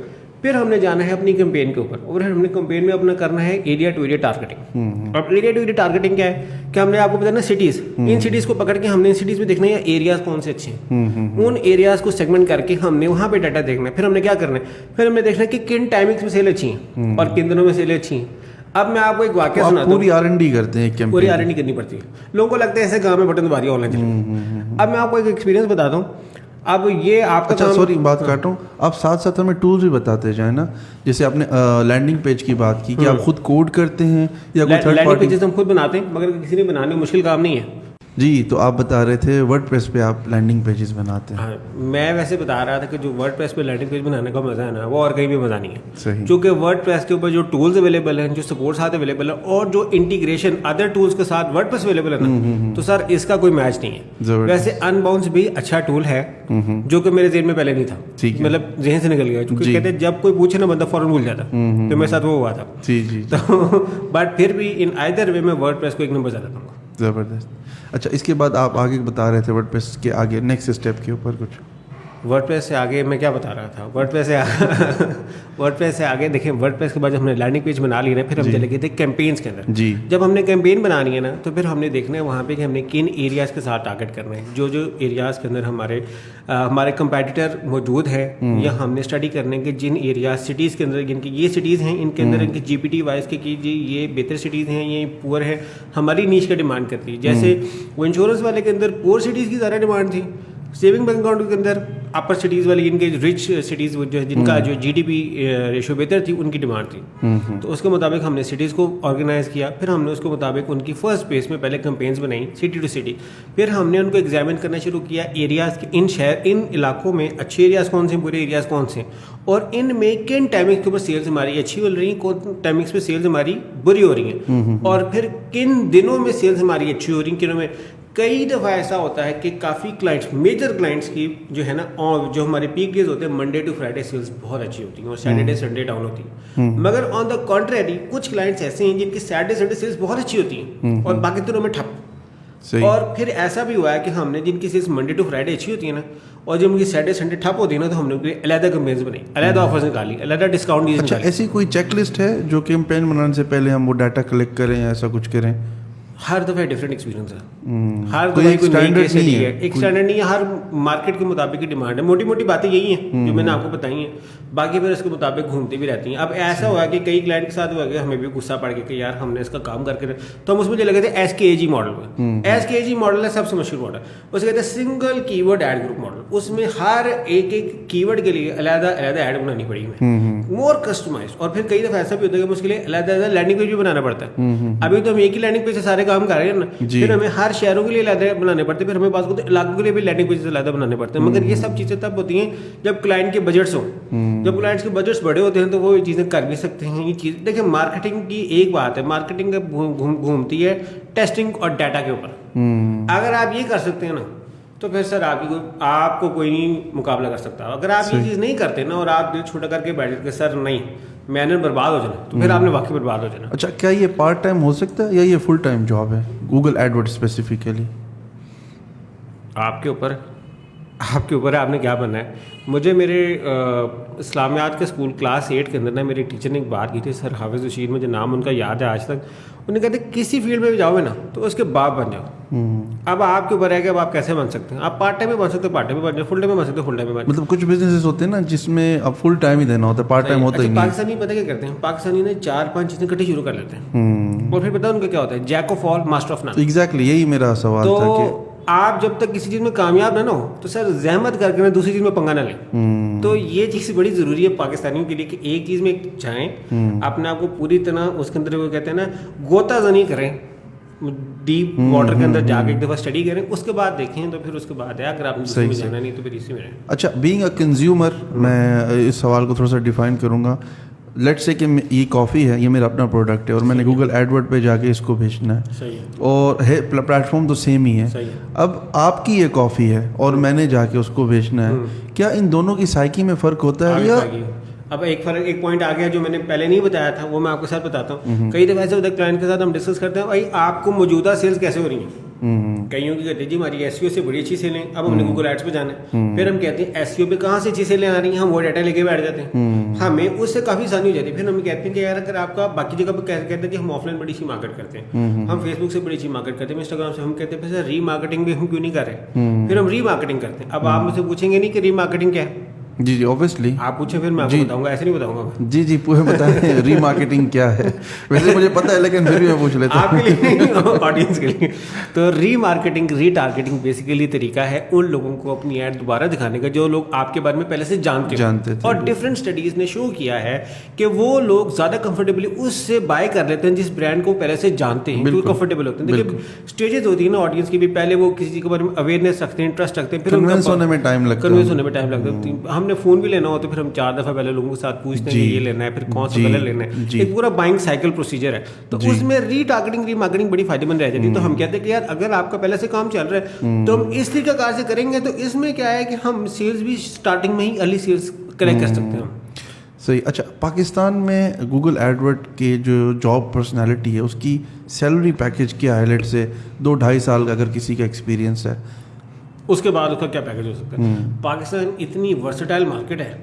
پھر ہم نے جانا ہے اپنی کمپین کے اوپر, اور ہم نے کمپین میں اپنا کرنا ہے ایریا ٹو ایریا ٹارگیٹنگ. اب ایریا ٹو ایریا ٹارگیٹنگ کیا ہے کہ ہم نے آپ کو بتانا سٹیز, ان سٹیز کو پکڑ کے ہم نے ان سٹیز میں دیکھنا ہے ایریاز کون سے اچھے ہیں, ان ایریاز کو سیگمنٹ کر کے ہم نے وہاں پہ ڈاٹا دیکھنا ہے. پھر ہم نے کیا کرنا ہے, پھر ہم نے دیکھنا ہے کہ کن ٹائمنگس میں سیل اچھی ہیں اور کن دنوں میں سیلیں اچھی ہیں. اب میں آپ کو ایک واقعہ سناتا ہوں. پوری R&D کرتے ہیں, پوری R&D کرنی پڑتی ہے. لوگوں کو لگتا ہے ایسے گاؤں میں بٹن دبا دیا آن لائن چلے. اب میں آپ کو ایک ایکسپیرینس بتاتا ہوں. اب یہ آپ کا اچھا سوری بات کاٹ رہا ہوں, آپ ساتھ ساتھ ہمیں ٹولز بھی بتاتے جائیں نا. جیسے آپ نے لینڈنگ پیج کی بات کی کہ آپ خود کوڈ کرتے ہیں یا کوئی تھرڈ پارٹی. پیجز ہم خود بناتے ہیں مگر کسی نے بنانے مشکل کام نہیں ہے. جی, تو آپ بتا رہے تھے ورڈ پریس پہ آپ لینڈنگ پیجز بناتے ہیں. میں ویسے بتا رہا تھا کہ جو ورڈ پریس پہ لینڈنگ پیج بنانے کا مزہ ہے نا وہ اور کہیں بھی مزہ نہیں ہے. صحیح. کیونکہ ورڈ پریس کے اوپر جو ٹولز اویلیبل ہیں, جو سپورٹ ساتھ اویلیبل ہے, اور جو انٹیگریشن ادر ٹولز کے ساتھ ورڈ پریس اویلیبل ہے نا, تو سر اس کا کوئی میچ نہیں ہے. ویسے ان باؤنس بھی اچھا ٹول ہے جو کہ میرے ذہن میں پہلے نہیں تھا, مطلب ذہن سے نکل گیا. کیونکہ کہتے ہیں جب کوئی پوچھے نا بندہ فوراً بھول جاتا, تو میرے ساتھ وہ ہوا تھا. تو بٹ پھر بھی ان آئدر وے میں ورڈ پریس کو ایک نمبر زیادہ دوں گا. زبردست. اچھا اس کے بعد آپ آگے بتا رہے تھے ورڈ پریس کے آگے نیکسٹ اسٹیپ کے اوپر کچھ. ورڈ پریس سے آگے میں کیا بتا رہا تھا, ورڈ پریس سے آگے دیکھیں, ورڈ پریس کے بعد ہم نے لینڈنگ پیج بنا لی نا, پھر ہم چلے گئے تھے کیمپینس کے اندر. جی, جب ہم نے کیمپین بنانی ہے نا تو پھر ہم نے دیکھنا ہے وہاں پہ کہ ہم نے کن ایریاز کے ساتھ ٹارگیٹ کرنا ہے. جو ایریاز کے اندر ہمارے کمپیٹیٹر موجود ہے, یا ہم نے اسٹڈی کرنے کے جن ایریاز سٹیز کے اندر, جن کی یہ سٹیز ہیں ان کے اندر ان کی GPT وائز کے جی یہ بہتر سٹیز ہیں, یہ پور ہے, ہماری نیچ کا ڈیمانڈ کرتی ہے. جیسے وہ انشورنس والے کے اندر پور سٹیز کی زیادہ ڈیمانڈ تھی, सेविंग बैंक अकाउंट के अंदर अपर सिटीज़ वाली, इनके रिच सिटीज़ जो है जिनका जो GDP रेशो बेहतर थी, उनकी डिमांड थी। तो उसके मुताबिक हमने सिटीज़ को ऑर्गेनाइज़ किया, फिर हमने उसके मुताबिक उनकी फर्स्ट बेस में पहले कैंपेन्स बनाई सिटी टू सिटी, फिर हमने उनको एग्जामिन करना शुरू किया एरियाज़ के, इन इलाकों में अच्छे एरियाज़ कौन से, बुरे एरियाज़ कौन से, और इनमें किन टाइमिंग्स के ऊपर सेल्स हमारी अच्छी हो रही हैं, कौन टाइमिंग्स पे सेल्स हमारी बुरी हो रही हैं, और फिर किन दिनों में सेल्स हमारी अच्छी हो रही हैं, किनों में। कई दफ़ा ऐसा होता है कि काफ़ी क्लाइंट्स, मेजर क्लाइंट्स की जो है ना, जो हमारे पीक डेज होते हैं मंडे टू फ्राइडे सेल्स बहुत अच्छी होती हैं और सैटरडे संडे डाउन होती है। मगर ऑन द कॉन्ट्रेरी कुछ क्लाइंट्स ऐसे हैं जिनकी सैटरडे संडे सेल्स बहुत अच्छी होती हैं और बाकी दिनों में ठप। और फिर ऐसा भी हुआ है कि हमने जिनकी सेल्स मंडे टू फ्राइडे अच्छी होती है ना, और जब उनकी सैटरडे संडे ठप होती है ना, तो हमने उनके लिए अलग कैंपेन्स बनाई, अलग ऑफर्स निकाली, अलग डिस्काउंट दिए। अच्छा, ऐसी कोई चेकलिस्ट है जो कैंपेन बनाने से पहले हम वो डाटा कलेक्ट करें या ऐसा कुछ करें? हर दफ़ा डिफरेंट एक्सपीरियंस है, हर दफ़ा कोई स्टैंडर्ड नहीं है, एक स्टैंडर्ड नहीं है, हर मार्केट के मुताबिक की डिमांड है। मोटी मोटी बातें यही हैं जो मैंने आपको बताई हैं, बाकी फिर इसके मुताबिक घूमती भी रहती हैं। अब ऐसा हुआ कि कई क्लाइंट के साथ हुआ कि हमें भी गुस्सा पड़ गया कि यार हमने इसका काम करके, तो हम उसमें जो लगे थे SKAG मॉडल में। SKAG मॉडल है सबसे मशहूर मॉडल, उसे कहते हैं single keyword ad group model. उसमें हर एक कीवर्ड के लिए अलग अलग ऐड बनानी पड़ी हमें, मोर कस्टमाइज। और फिर कई दफ़ा ऐसा भी होता है कि उसके लिए अलग अलग लैंडिंग पेज भी बनाना पड़ता है। अभी तो हम एक ही लैंडिंग पेज से सारे काम कर रहे हैं ना, फिर हमें हर शहरों के लिए अलग बनाने पड़ते हैं, फिर हमें पास को इलाकों के लिए भी लैंडिंग पेज अलग बनाने पड़ते हैं। मगर ये सब चीज़ें तब होती हैं जब क्लाइंट के बजट्स हों। जब क्लाइंट्स के बजट्स बड़े होते हैं तो वो चीज़ें कर भी सकते हैं। ये चीज़ देखिए, मार्केटिंग की एक बात है, मार्केटिंग घूमती है टेस्टिंग और डाटा के ऊपर। अगर आप ये कर सकते हैं ना, तो फिर सर आपको कोई नहीं मुकाबला कर सकता। अगर आप ये चीज़ नहीं करते ना और आप दिल छोटा करके बैठ के सर नहीं मैंने बर्बाद हो जाना, तो फिर आपने वाकई बर्बाद हो जाना। अच्छा, क्या ये पार्ट टाइम हो सकता है या ये फुल टाइम जॉब है गूगल एडवर्ड स्पेसिफिकली? आपके ऊपर है आपने क्या बनना है। मुझे मेरे इस्लामियात के स्कूल क्लास 8 के अंदर ना मेरे टीचर ने एक बात की थी, सर हाफिज़ रशीद, मुझे नाम उनका याद है आज तक। उन्हें कहते किसी फील्ड में भी जाओगे ना तो उसके बाप बन जाओ। अब आपके ऊपर है कि अब आप कैसे बन सकते हैं। आप पार्ट टाइम में बन सकते हो, पार्ट टाइम में बन जाओ, फुल टाइम में बन सकते हो, फुल टाइम में बन। मतलब कुछ बिजनेसेस होते हैं ना जिसमें अब फुल टाइम ही देना होता है, पार्ट टाइम होता ही नहीं। पाकिस्तानी पता क्या करते हैं, पाकिस्तानी ने 4-5 चीज़ें इकट्ठी शुरू कर लेते हैं और फिर पता है उनका क्या होता है, jack of all master of none. Exactly यही मेरा सवाल था कि आप जब तक किसी चीज़ में कामयाब ना हो तो सर जहमत करके ना दूसरी चीज़ में पंगा ना लें। तो ये चीज़ बड़ी ज़रूरी है पाकिस्तानियों के लिए कि एक चीज़ में जाएं, अपने आप को पूरी तरह उसके अंदर वो कहते हैं ना गोताजनी करें, डीप वाटर के अंदर जाके एक दफ़ा स्टडी करें, उसके बाद देखें, तो फिर उसके बाद है। अगर आपने दूसरे में जाना नहीं तो फिर इसी में रहें। अच्छा, बीइंग अ कंज्यूमर, मैं इस सवाल को थोड़ा सा डिफाइन करूँगा। लेट्स से कि ये कॉफ़ी है, ये मेरा अपना प्रोडक्ट है और मैंने गूगल एडवर्ड पे जाके इसको भेजना है। सही है। और है प्लेटफॉर्म तो सेम ही है। सही है। अब आपकी ये कॉफ़ी है और मैंने जाके उसको भेजना है, क्या इन दोनों की साइकी में फ़र्क होता है? या अब एक पॉइंट आ गया जो मैंने पहले नहीं बताया था, वो मैं आपके साथ बताता हूँ। कई दफ़ा ऐसे होता है क्लाइंट के साथ हम डिस्कस करते हैं, भाई आपको मौजूदा सेल्स कैसे हो रही हैं। कईयों की कहते हैं जी हमारी SEO से बड़ी अच्छी सेलें, अब हमने गूगल एड्स पे जाना है। फिर हम कहते हैं SEO पे कहाँ से अच्छी सेलें आ रही हैं, हम वो डाटा लेके बैठ जाते हैं, हमें उससे काफ़ी आसानी हो जाती है। फिर हम कहते हैं कि यार अगर आपका बाकी जगह पे कहते हैं कि हम ऑफलाइन बड़ी अच्छी मार्केट करते हैं, हम फेसबुक से बड़ी अच्छी मार्केट करते हैं, इंस्टाग्राम से, हम कहते हैं सर री मार्केटिंग भी हम क्यों नहीं कर रहे। फिर हम री मार्केटिंग करते हैं। अब आप मुझसे पूछेंगे नहीं कि री मार्केटिंग क्या है। जी जी, ऑब्वियसली आप पूछे, फिर मैं आपको बताऊंगा, ऐसे नहीं बताऊंगा। जी जी, पूरे बताएं रीमार्केटिंग क्या है। वैसे मुझे पता है लेकिन फिर भी मैं पूछ लेता हूं आपके लिए, ऑडियंस के लिए। तो रीमार्केटिंग, रीटारगेटिंग बेसिकली तरीका है उन लोगों को अपनी ऐड दोबारा दिखाने का जो लोग आपके बारे में पहले से जानते थे। और डिफरेंट स्टडीज ने शो किया है कि वो लोग ज्यादा कंफर्टेबली उससे बाय कर लेते हैं जिस ब्रांड को पहले से जानते हैं, बिल्कुल कंफर्टेबल होते हैं। देखिए स्टेजेस होती है ना ऑडियंस की भी, पहले वो किसी के बारे में अवेयरनेस रखते हैं, इंटरेस्ट रखते हैं, फिर कन्विंस होने में टाइम लगता है। हमने फोन भी लेना हो तो फिर हम 4 दफ़ा पहले लोगों के साथ पूछते हैं ये लेना है, फिर कौन सा कलर लेना है, एक पूरा बाइंग साइकिल प्रोसीजर है। तो उसमें रीटारगेटिंग, रीमार्केटिंग बड़ी फायदेमंद रह जाती है। तो हम कहते हैं कि यार अगर आपका पहले से काम चल रहा है तो हम इस तरीकाकार से करेंगे, तो इसमें क्या है कि हम सेल्स भी स्टार्टिंग में ही अर्ली सेल्स कलेक्ट कर सकते हैं। सही। अच्छा, पाकिस्तान में गूगल एडवर्ड के जो जॉब पर्सनैलिटी है उसकी सैलरी पैकेज क्या है? लेट से 2-2.5 साल का अगर किसी का एक्सपीरियंस है, उसके बाद उसका क्या पैकेज हो सकता है? पाकिस्तान इतनी वर्सेटाइल मार्केट है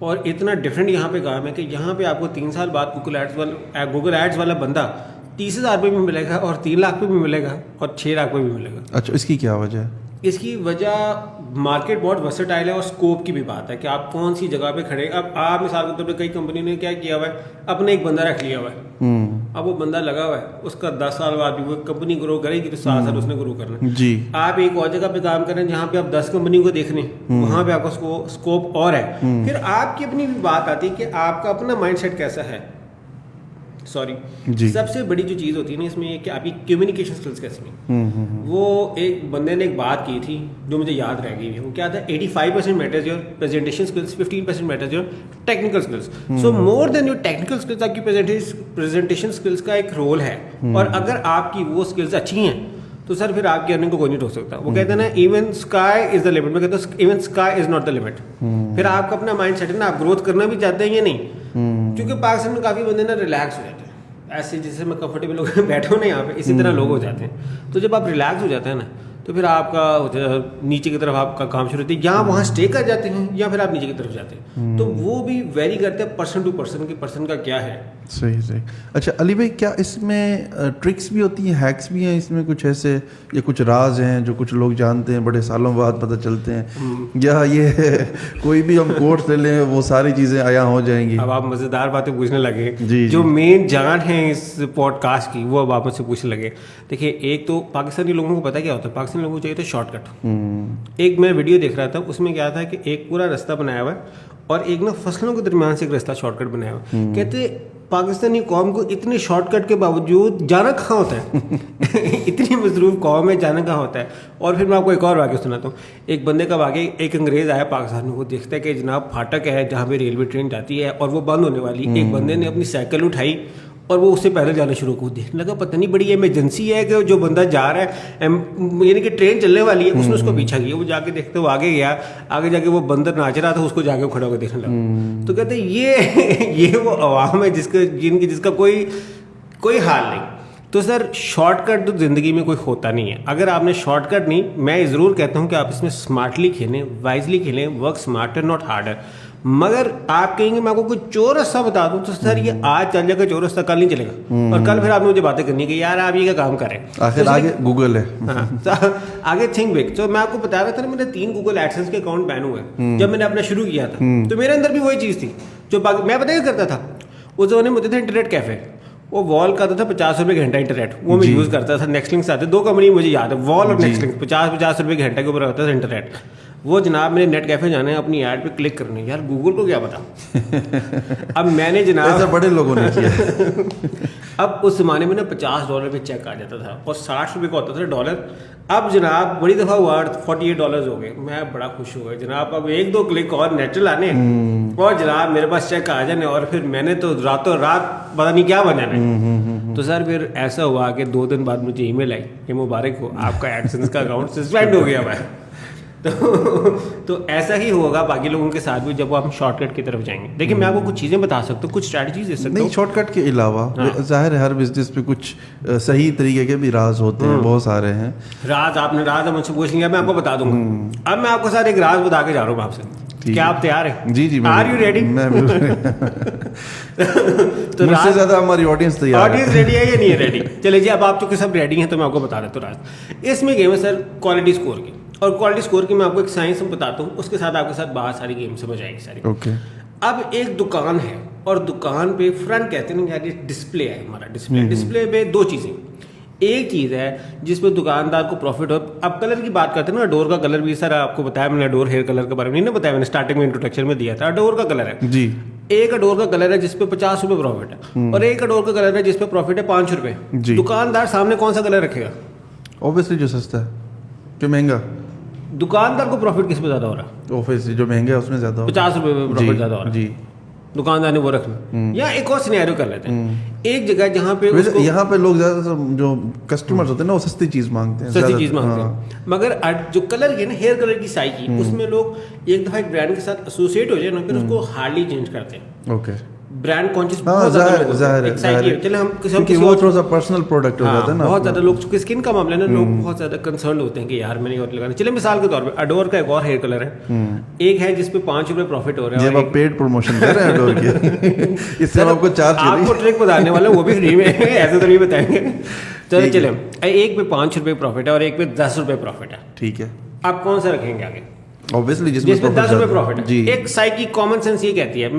और इतना डिफरेंट यहाँ पे काम है कि यहाँ पे आपको 3 साल बाद गूगल एड्स वाला बंदा 30,000 पे भी मिलेगा और 3 लाख पे भी मिलेगा और 6 लाख पे भी मिलेगा। अच्छा, इसकी क्या वजह है? इसकी वजह मार्केट बहुत वर्सेटाइल है और स्कोप की भी बात है कि आप कौन सी जगह पे खड़े। अब आप मिसाल के तौर पर कई कंपनी ने क्या किया हुआ है, अपने एक बंदा रख लिया हुआ है اب وہ بندہ لگا ہوا ہے, اس کا 10 سال بعد بھی وہ کمپنی گرو کرے گی تو 7 سال اس نے گرو کرنا ہے. جی آپ ایک اور جگہ پہ کام کر رہے ہیں جہاں پہ آپ 10 کمپنی کو دیکھ رہے ہیں, وہاں پہ آپ کا اسکوپ اور ہے. پھر آپ کی اپنی بھی بات آتی ہے کہ آپ کا اپنا مائنڈ سیٹ کیسا ہے. جی سب سے بڑی جو چیز ہوتی ہے نا اس میں یہ کہ آپ کی کمیونیکیشن اسکلس کیسی ہیں. وہ ایک بندے نے ایک بات کی تھی جو مجھے یاد رہ گئی ہے, وہ کیا تھا, 85% matters your presentation skills, 15% matters your technical skills. So more than your technical skills آپ کی پریزنٹیشن اسکلس کا ایک رول ہے. اور اگر آپ کی وہ اسکلس اچھی ہیں تو سر پھر آپ کی ارننگ کو کوئی نہیں روک سکتا. وہ کہتے ہیں نا even sky is the limit, میں کہتا ہوں even sky is not the limit. پھر آپ کا اپنا مائنڈ سیٹ ہے نا, آپ گروتھ کرنا بھی چاہتے ہیں یا نہیں. کیونکہ پاکستان میں کافی بندے نا ریلیکس ہو جاتے ہیں, ایسے جیسے میں کمفرٹیبل ہو بیٹھا ہوں نا یہاں پہ, اسی طرح لوگ ہو جاتے ہیں. تو جب آپ ریلیکس ہو جاتے ہیں نا تو پھر آپ کا نیچے کی طرف آپ کا کام شروع ہوتا ہے, یا وہاں اسٹے کر جاتے ہیں یا پھر آپ نیچے کی طرف جاتے ہیں. تو وہ بھی ویری کرتے ہیں پرسن ٹو پرسن کہ پرسن کا کیا ہے. صحیح. اچھا علی بھائی, کیا اس میں ٹرکس بھی ہوتی ہیں, ہیکس بھی ہیں اس میں کچھ ایسے, یا کچھ راز ہیں جو کچھ لوگ جانتے ہیں بڑے سالوں بعد پتہ چلتے ہیں, یا یہ کوئی بھی ہم کورس لے لیں وہ ساری چیزیں عیاں ہو جائیں گی؟ اب آپ مزیدار باتیں پوچھنے لگے. جی جو مین جان ہے اس پوڈ کاسٹ کی وہ اب آپ مجھ سے پوچھنے لگے. دیکھیے ایک تو پاکستانی لوگوں کو پتہ کیا ہوتا ہے, پاکستانی لوگوں کو چاہیے تھا شارٹ کٹ. ایک میں ویڈیو دیکھ رہا تھا, اس میں کیا تھا کہ ایک پورا راستہ بنایا ہوا ہے اور ایک نا فصلوں کے درمیان سے ایک راستہ شارٹ کٹ بنایا ہوا ہے. کہتے پاکستانی قوم کو اتنے شارٹ کٹ کے باوجود جانا کہاں ہوتا ہے اتنی مصروف قوم ہے, جانا کہاں ہوتا ہے. اور پھر میں آپ کو ایک اور واقعہ سناتا ہوں. ایک بندے کا واقعہ, ایک انگریز آیا پاکستان میں, وہ دیکھتا ہے کہ جناب پھاٹک ہے جہاں پہ ریلوے ٹرین جاتی ہے اور وہ بند ہونے والی. ایک بندے نے اپنی سائیکل اٹھائی اور وہ اس سے پیدل جانا شروع کو دیکھنے لگا, پتہ نہیں بڑی ایمرجنسی ہے کہ جو بندہ جا رہا ہے یعنی کہ ٹرین چلنے والی ہے, اس نے اس کو پیچھا کیا. وہ جا کے دیکھتے وہ آگے گیا, آگے جا کے وہ بندر ناچ رہا تھا, اس کو جا کے کھڑا ہو کے دیکھنے لگا. تو کہتے ہیں یہ وہ عوام ہے جس کا کوئی حال نہیں. تو سر شارٹ کٹ تو زندگی میں کوئی ہوتا نہیں ہے. اگر آپ نے شارٹ کٹ نہیں, میں ضرور کہتا ہوں کہ آپ اس میں اسمارٹلی کھیلیں, وائزلی کھیلیں, ورک اسمارٹر ناٹ ہارڈر. مگر آپ کہیں گے میں آپ کو کوئی چور راستہ بتا دوں تو سر یہ آج چل جائے گا چور راستہ, کل نہیں چلے گا. اور کل پھر آپ نے مجھے باتیں کرنی ہے کہ یار آپ یہ کیا کام کریں, آخر آگے گوگل ہے. آگے تھنک بگ. تو میں آپ کو بتا رہا تھا نا, میرے 3 گوگل ایڈسنس کے اکاؤنٹ بین ہوئے جب میں نے اپنا شروع کیا تھا. تو میرے اندر بھی وہی چیز تھی جو میں پتہ کیا کرتا تھا. اس زمانے میں ہوتے تھے انٹرنیٹ کیفے, وہ وال کا آتا تھا 50 روپے گھنٹہ انٹرنیٹ, وہ میں یوز کرتا تھا. نیکسٹ لنکس آتے, 2 کمپنی مجھے یاد ہے, وال اور نیکسٹ لنکس, 50 روپے گھنٹہ کے اوپر ہوتا تھا انٹرنیٹ. وہ جناب میرے نیٹ کیفے جانے ہیں اپنی ایڈ پہ کلک کرنے, یار گوگل کو کیا پتا. اب میں نے جناب ایسا بڑے لوگوں نے کیا. اب اس زمانے میں نا $50 پہ چیک آ جاتا تھا اور 60 روپے کا ہوتا تھا ڈالر. اب جناب بڑی دفعہ ہوا $48 ہو گئے. میں بڑا خوش ہو گیا جناب, اب 1-2 کلک اور نیٹ چلانے اور جناب میرے پاس چیک آ جانے. اور پھر میں نے تو راتوں رات پتا نہیں کیا بنانا. تو سر پھر ایسا ہوا کہ 2 دن بعد مجھے ای میل آئی کہ مبارک ہو, آپ کا ایڈسنس کا اکاؤنٹ سسپینڈ ہو گیا ہے. تو ایسا ہی ہوگا باقی لوگوں کے ساتھ بھی جب وہ ہم شارٹ کٹ کی طرف جائیں گے. دیکھیں میں آپ کو کچھ چیزیں بتا سکتا ہوں, کچھ اسٹریٹجیز دے سکتا ہوں. نہیں, شارٹ کٹ کے علاوہ ظاہر ہے ہر بزنس پہ کچھ صحیح طریقے کے بھی راز ہوتے ہیں, بہت سارے ہیں راز. آپ نے راز مجھ سے پوچھ لیا, میں آپ کو بتا دوں گا. اب میں آپ کو ساتھ ایک راز بتا کے جا رہا ہوں آپ سے. کیا آپ تیار ہیں؟ جی آر یو ریڈی؟ تو مجھ سے زیادہ ہماری آڈینس تیار ہے. آڈینس ریڈی ہے یا نہیں ہے ریڈی؟ چلے جی اب آپ چونکہ سب ریڈی ہیں تو میں آپ کو بتا دیتا ہوں راز. اس میں گیم ہے سر کوالٹی اسکور کی, اور کوالٹی اسکور کی میں آپ کو ایک سائنس بتاتا ہوں, اس کے ساتھ آپ کے ساتھ بہت ساری گیم سمجھ آئے گی ساری. اوکے. اب ایک دکان ہے اور دکان پہ فرنٹ کہتے ہیں نا یار ڈسپلے ہے ہمارا. ڈسپلے پہ 2 چیزیں, ایک چیز ہے جس پہ دکاندار کو پروفٹ ہو. اب کلر کی بات کرتے ہیں نا, ڈور کا کلر بھی سر آپ کو بتایا میں نے, ڈور ہیئر کلر کے بارے میں نہیں بتایا میں نے, اسٹارٹنگ میں انٹروڈکشن میں دیا تھا. ڈور کا کلر ہے جی, ایک ڈور کا کلر ہے جس پہ 50 روپے پروفٹ ہے, اور ایک ڈور کا کلر ہے جس پہ پروفٹ ہے 5 روپے. دکاندار سامنے کون سا کلر رکھے گا؟ اوبیسلی جو سستا ہے, جو مہنگا. دکاندار کو پروفٹ کس پہ زیادہ ہو رہا ہے؟ اوبیسلی جو مہنگا ہے اس میں زیادہ ہو, 50 روپے پہ پروفٹ زیادہ ہو رہا ہے. جی, دکاندار نے وہ رکھنا. یا ایک اور سینیریو کر لیتے ہیں, ایک جگہ جہاں پہ یہاں پہ لوگ زیادہ تر جو کسٹمرز ہوتے ہیں نا وہ سستی چیز مانگتے ہیں, سستی چیز مانگتے ہیں. مگر جو کلر ہے نا ہیئر کلر کی سائی کی, اس میں لوگ ایک دفعہ ایک برانڈ کے ساتھ ایسوسیٹ ہو جائے نا پھر اس کو ہارڈلی چینج کرتے ہیں. اوکے. برانڈ کانشیس بہت زیادہ لوگ چلے ہم کسی وہ تھوڑا سا پرسنل پروڈکٹ ہو جاتا ہے نا, بہت زیادہ لوگ چونکہ اسکن کا معاملہ ہے نا, لوگ بہت زیادہ کنسرنڈ ہوتے ہیں کہ یار میں نے اور لگانا. چلے مثال کے طور پہ اڈور کا ایک اور ہیئر کلر ہے, ایک ہے جس پہ 5 روپے پروفٹ ہو رہا ہے. جب آپ پیڈ پروموشن کر رہے ہیں اڈور کی, اس سے آپ کو چارج آپ کو ٹرک بتانے والا وہ بھی فری میں, ایسے تو نہیں بتائیں گے. چلے ایک پہ 5 روپے پروفٹ ہے اور ایک پہ 10 روپے پروفٹ ہے. ٹھیک ہے. آپ کون سا رکھیں گے آگے؟ ऑब्वियसली जिसमें जिसमें 10 रुपये प्रॉफिट है। जी, एक साइकी कॉमन सेंस ये कहती है,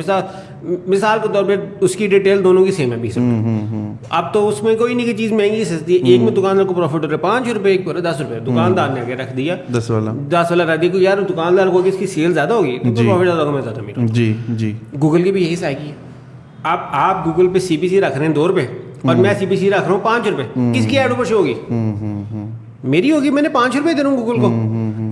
मिसाल के तौर पे उसकी डिटेल दोनों की सेम है 20 रुपये। अब तो उसमें कोई नहीं की चीज़ महंगी सस्ती है, एक में दुकानदार को प्रॉफिट हो रहा है 5 रुपये, एक पर 10 रुपये, दुकानदार ने आगे रख दिया 10 वाला रख दिया, यार दुकानदार को इसकी सेल ज़्यादा होगी तो प्रॉफिट ज़्यादा होगा, मैं ज़्यादा मेरा। जी जी। गूगल की भी यही साइकी है। आप गूगल पे CPC रख रहे हैं 2 रुपये और मैं CPC रख रहा हूँ 5 रुपये, किसकी ऐड ऊपर शो होगी? मेरी होगी, मैंने 5 रुपये दे रहा हूँ गूगल को,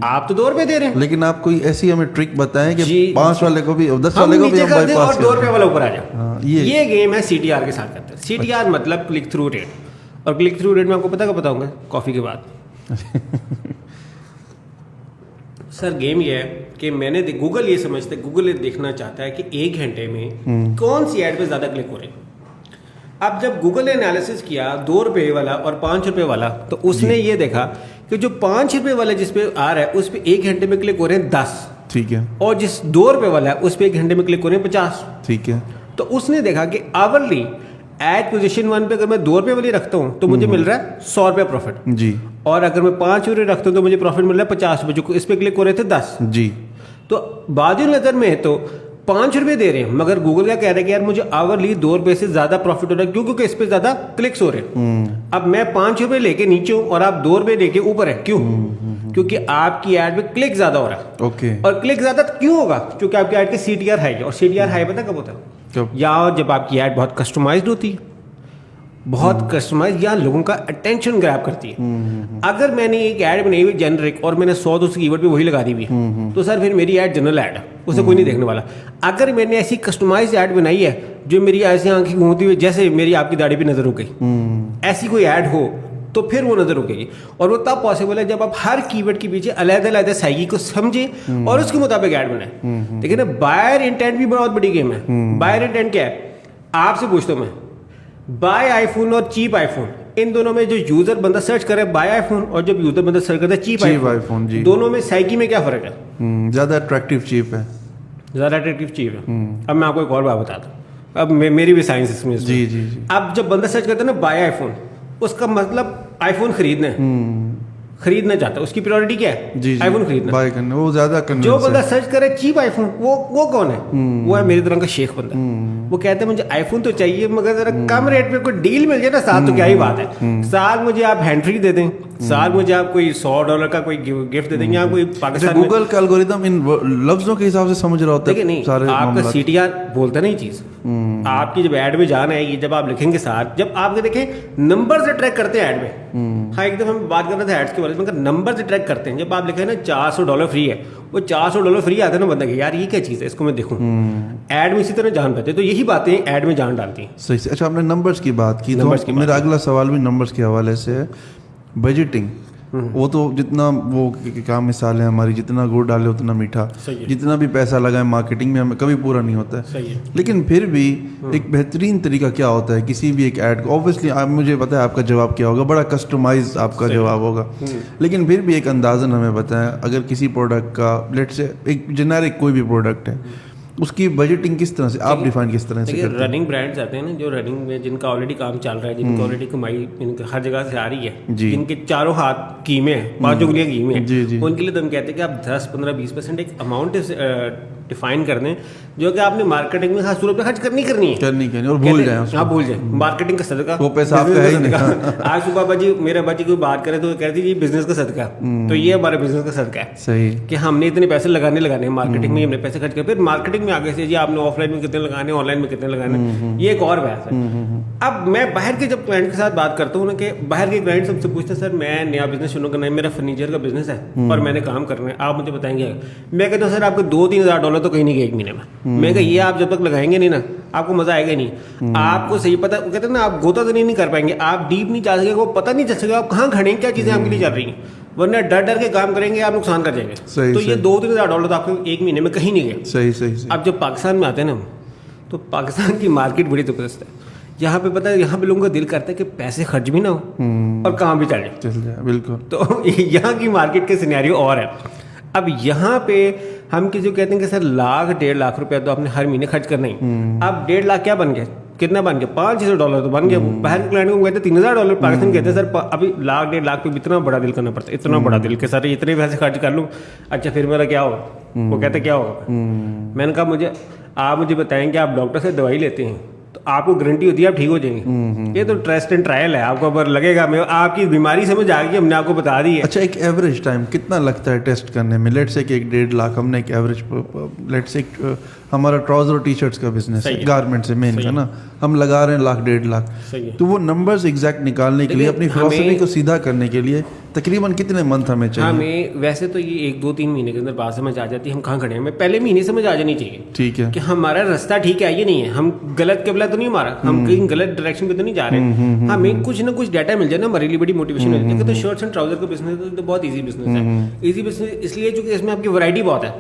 आप तो 2 रुपये दे रहे हैं। लेकिन आप कोई ऐसी हमें ट्रिक बताएं कि 5 वाले को भी 10 वाले को भी हम कर दें बाईपास और 2 रुपये वाला ऊपर आ जाए। हाँ, ये गेम है CTR के साथ करते हैं। CTR मतलब क्लिक थ्रू रेट, और क्लिक थ्रू रेट में आपको पता कब बताऊंगा? कॉफ़ी के बाद। सर गेम ये है कि गूगल ये समझते, गूगल ये देखना चाहता है कि 1 घंटे में कौन सी ऐड पे ज़्यादा क्लिक हो रही है। अब जब गूगल ने एनालिसिस किया 2 रुपये वाला और 5 रुपये वाला, तो उसने ये देखा कि जो 5 रुपये वाला जिस पे आ रहा है उस पे 1 घंटे में क्लिक हो रहे हैं 10, ठीक है, और जिस 2 रुपये वाला है उस पे 1 घंटे में क्लिक हो रहे हैं 50, ठीक है। तो उसने देखा कि आवरली एड पोजीशन 1 पे अगर मैं 2 रुपये वाली रखता हूँ तो मुझे मिल रहा है 100 रुपये प्रॉफिट जी, और अगर मैं 5 रुपये रखता हूँ तो मुझे प्रॉफिट मिल रहा है 50 रुपये, जो इस पे क्लिक हो रहे थे 10 जी। तो बाज़ नज़र में तो 5 रुपये दे रहे हैं, मगर गूगल क्या कह रहा है कि यार मुझे आवरली 2 रुपये से ज़्यादा प्रॉफिट हो रहा है, क्यों? क्योंकि इस पे ज़्यादा क्लिक्स हो रहे हैं। अब मैं 5 रुपये लेके नीचे हूँ और आप 2 रुपये लेके ऊपर है, क्यों? क्योंकि आपकी ऐड में क्लिक ज़्यादा हो रहा है। ओके। और क्लिक ज़्यादा क्यों होगा? क्योंकि आपकी ऐड की CTR हाई है, और CTR हाई पता कब होता है? कब? या जब आपकी ऐड बहुत कस्टमाइज्ड होती है, बहुत कस्टमाइज, या लोगों का अटेंशन ग्रैब करती है। अगर मैंने एक ऐड बनाई हुई जेनरिक और मैंने 100-200 कीवर्ड पे वही लगा दी हुई, तो सर फिर मेरी ऐड जनरल ऐड है, उसे कोई नहीं देखने वाला। अगर मैंने ऐसी कस्टमाइज ऐड बनाई है जो मेरी ऐसी आंखें घूमती हुई, जैसे मेरी आपकी दाढ़ी पे नजर रुक गई, ऐसी कोई ऐड हो तो फिर वो नजर रुकेगी। और वो तब पॉसिबल है जब आप हर कीवर्ड के पीछे अलग-अलग साइकी को समझें और उसके मुताबिक ऐड बनाएं। देखिए ना, बायर इंटेंट भी बहुत बड़ी गेम है। बायर इंटेंट क्या है? आपसे पूछता हूं मैं, बाय आईफोन और चीप आईफोन, इन दोनों में जो यूजर बंदा सर्च करे बाय आईफोन और जब यूजर बंदा सर्च करता है चीप आईफोन, जी, दोनों में साइकी में क्या फर्क है? ज्यादा अट्रैक्टिव चीप है, ज्यादा अट्रैक्टिव चीप है। अब मैं आपको एक और बात बताता हूँ, अब मेरी भी साइंस इसमें। जी जी जी। अब जब बंदा सर्च करता है ना बाय आईफोन, उसका मतलब आईफोन खरीदना है, खरीदना चाहता है, उसकी प्रायोरिटी क्या है? जी, आईफोन खरीदना, बाय करना, वो ज्यादा कन्विंस जो है। बंदा सर्च करे चीप आईफोन, वो कौन है? वो है मेरी तरह का शेख बंदा। वो कहते हैं मुझे आईफोन तो चाहिए मगर जरा कम रेट पे कोई डील मिल जाए ना साथ, तो क्या ही बात है। साथ मुझे आप हैंड फ्री दे दें, साथ मुझे आप कोई $100 का कोई गिफ्ट दे देंगे, या कोई पाकिस्तान में गूगल का एल्गोरिदम इन लफ्जों के हिसाब से समझ रहा होता है। देखिए नहीं, आपका CTR बोलता नहीं चीज। आपकी जब ऐड में जान आएगी, जब आप लिखेंगे साथ, जब आपके देखें नंबर से ट्रैक करते हैं ऐड में। हाँ, एकदम हम बात कर रहे थे एड्स के बारे में, नंबर से ट्रैक करते हैं। जब आप लिखे ना $400 फ्री है, वो $400 फ्री आता है ना, बंदा यार ये क्या चीज़ है, इसको मैं देखूं। ऐड में इसी तरह जान पाते, तो यही बातें ऐड में जान डालती हैं। सही से। अच्छा, आपने नंबर्स की बात की, तो मेरा अगला सवाल भी नंबर्स के हवाले से है। बजटिंग, वो तो जितना वो क्या मिसाल है हमारी, जितना गुड़ डाले उतना मीठा, जितना भी पैसा लगाए मार्केटिंग में हमें कभी पूरा नहीं होता है। सही है। लेकिन फिर भी एक बेहतरीन तरीका क्या होता है किसी भी एक ऐड को? ऑब्वियसली मुझे पता है आपका जवाब क्या होगा, बड़ा कस्टमाइज आपका जवाब होगा, लेकिन फिर भी एक अंदाज़न हमें बताएं, अगर किसी प्रोडक्ट का लेट से एक जेनेरिक कोई भी प्रोडक्ट है, उसकी बजटिंग किस तरह से आप डिफाइन किस तरह से करते हैं? रनिंग ब्रांड्स आते हैं ना, जो रनिंग में जिनका ऑलरेडी काम चल रहा है, जिनका ऑलरेडी कमाई हर जगह से आ रही है, जिनके चारों हाथ कीमे हैं, 5 उंगलियां कीमे हैं, उनके लिए तो हम कहते हैं कि आप 10, 15, 20% एक अमाउंट डिफाइन कर दें, जो कि आपने मार्केटिंग में खास तौर पर खर्च करनी और भूल जाए। हाँ, भूल जाए। मार्केटिंग का सदका, वो पैसा आपका है ही नहीं। आज सुबह मेरे बाबा कोई बात करे तो कहती जी बिजनेस का सदका, तो ये हमारे बिजनेस का सदका है। सही कि हमने इतने पैसे लगाने हैं मार्केटिंग में, हमने पैसे खर्च कर, फिर मार्केटिंग में आगे से जी आपने ऑफलाइन में कितने लगाने, ऑनलाइन में कितने लगाने, ये एक और बहस है। अब मैं बाहर के जब क्लाइंट के साथ बात करता हूँ ना, कि बाहर के क्लाइंट सबसे पूछते हैं सर मैं नया बिजनेस शुरू करना है, मेरा फर्नीचर का बिजनेस है और मैंने काम करना है, आप मुझे बताएंगे? मैं कहता हूँ सर आपको $2-3 तो कहीं नहीं गए एक महीने में। मैं कहा ये आप जब तक लगाएंगे नहीं ना, आपको मजा आएगा नहीं। आपको सही पता, कहते हैं ना, आप गोता तो नहीं कर पाएंगे, आप डीप नहीं जा सकेंगे, वो पता नहीं चल सकेगा आप कहाँ खड़े हैं, क्या चीजें आपके लिए चल रही हैं, वरना डर के काम करेंगे आप नुकसान कर जाएंगे। तो ये $2-3 तो आपको एक महीने में कहीं नहीं गए। सही। अब जब पाकिस्तान में आते हैं ना, तो पाकिस्तान की मार्केट बड़ी जबरदस्त है। यहाँ पे पता है, यहाँ पे लोगों का दिल करता है कि पैसे खर्च भी ना हो और काम भी चल जाए। बिल्कुल। तो यहाँ की मार्केट के सिनेरियो और है। अब यहाँ पे हम किसी को कहते हैं कि सर 1-1.5 लाख रुपया तो आपने हर महीने खर्च करना ही। अब 1.5 लाख क्या बन गया? कितना बन गया $500 तो बन गया। बाहर के क्लाइंट को कहते $3000, पाकिस्तान कहते हैं सर अभी 1.5 लाख पे इतना बड़ा डील करना पड़ता है, इतना बड़ा डील के सर इतने पैसे खर्च कर लूँ, अच्छा फिर मेरा क्या होगा? वो कहते क्या होगा? मैंने कहा आप मुझे बताएं कि आप डॉक्टर से दवाई लेते हैं तो आपको गारंटी होती है आप ठीक हो जाएंगे? ये तो ट्रस्ट एंड ट्रायल है, आपको अगर लगेगा मैं आपकी बीमारी समझ आ गई, हमने आपको बता दी है। अच्छा, एक एवरेज टाइम कितना लगता है टेस्ट करने में? लेट से कि 1.5 लाख हमने एक एवरेज, लेट से हमारा ट्राउजर और टी शर्ट्स का बिजनेस है, गारमेंट से मेन का ना, हम लगा रहे हैं 1.5 लाख, तो वो नंबर्स एग्जैक्ट निकालने के लिए, अपनी फिलॉसफी को सीधा करने के लिए तकरीबन कितने मंथ हमें चाहिए? हमें वैसे तो ये 1-2-3 महीने के अंदर बात समझ आ जाती है हम कहाँ खड़े हैं, हमें पहले महीने समझ आ जानी चाहिए, ठीक है, कि हमारा रास्ता ठीक है ये नहीं है, हम गलत केबला तो नहीं हमारा, हम कहीं गलत डायरेक्शन पे तो नहीं जा रहे, हमें कुछ ना कुछ डाटा मिल जाए ना, हमारे लिए बड़ी मोटिवेशन हो जाती है। तो शर्ट्स एंड ट्राउजर का बिजनेस तो बहुत ईजी बिजनेस है। ईजी बिजनेस इसलिए क्योंकि इसमें आपकी वैरायटी बहुत है,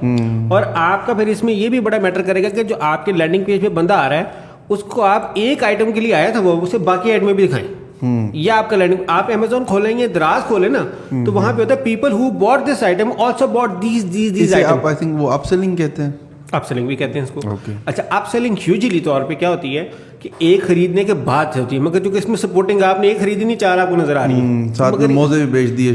और आपका फिर इसमें ये भी बड़ा मैटर करेगा कि जो आपके लैंडिंग पेज पे बंदा आ रहा है उसको आप एक आइटम के लिए आया था वो उसे बाकी आइटम भी दिखाएं। ये आपका लैंडिंग, आप अमेज़न खोलेंगे, दराज खोले ना, तो वहां पे होता है people who bought this item also bot these item. I think वो अपसेलिंग कहते हैं, अपसेलिंग भी कहते हैं इसको। अच्छा, अपसेलिंग ह्यूजली तौर पे क्या होती है कि एक खरीदने के बाद से होती है, मगर क्योंकि इसमें सपोर्टिंग आपने एक खरीदी नहीं, 4 आपको नजर आ रही है, साथ में मोजे भी बेच दिए,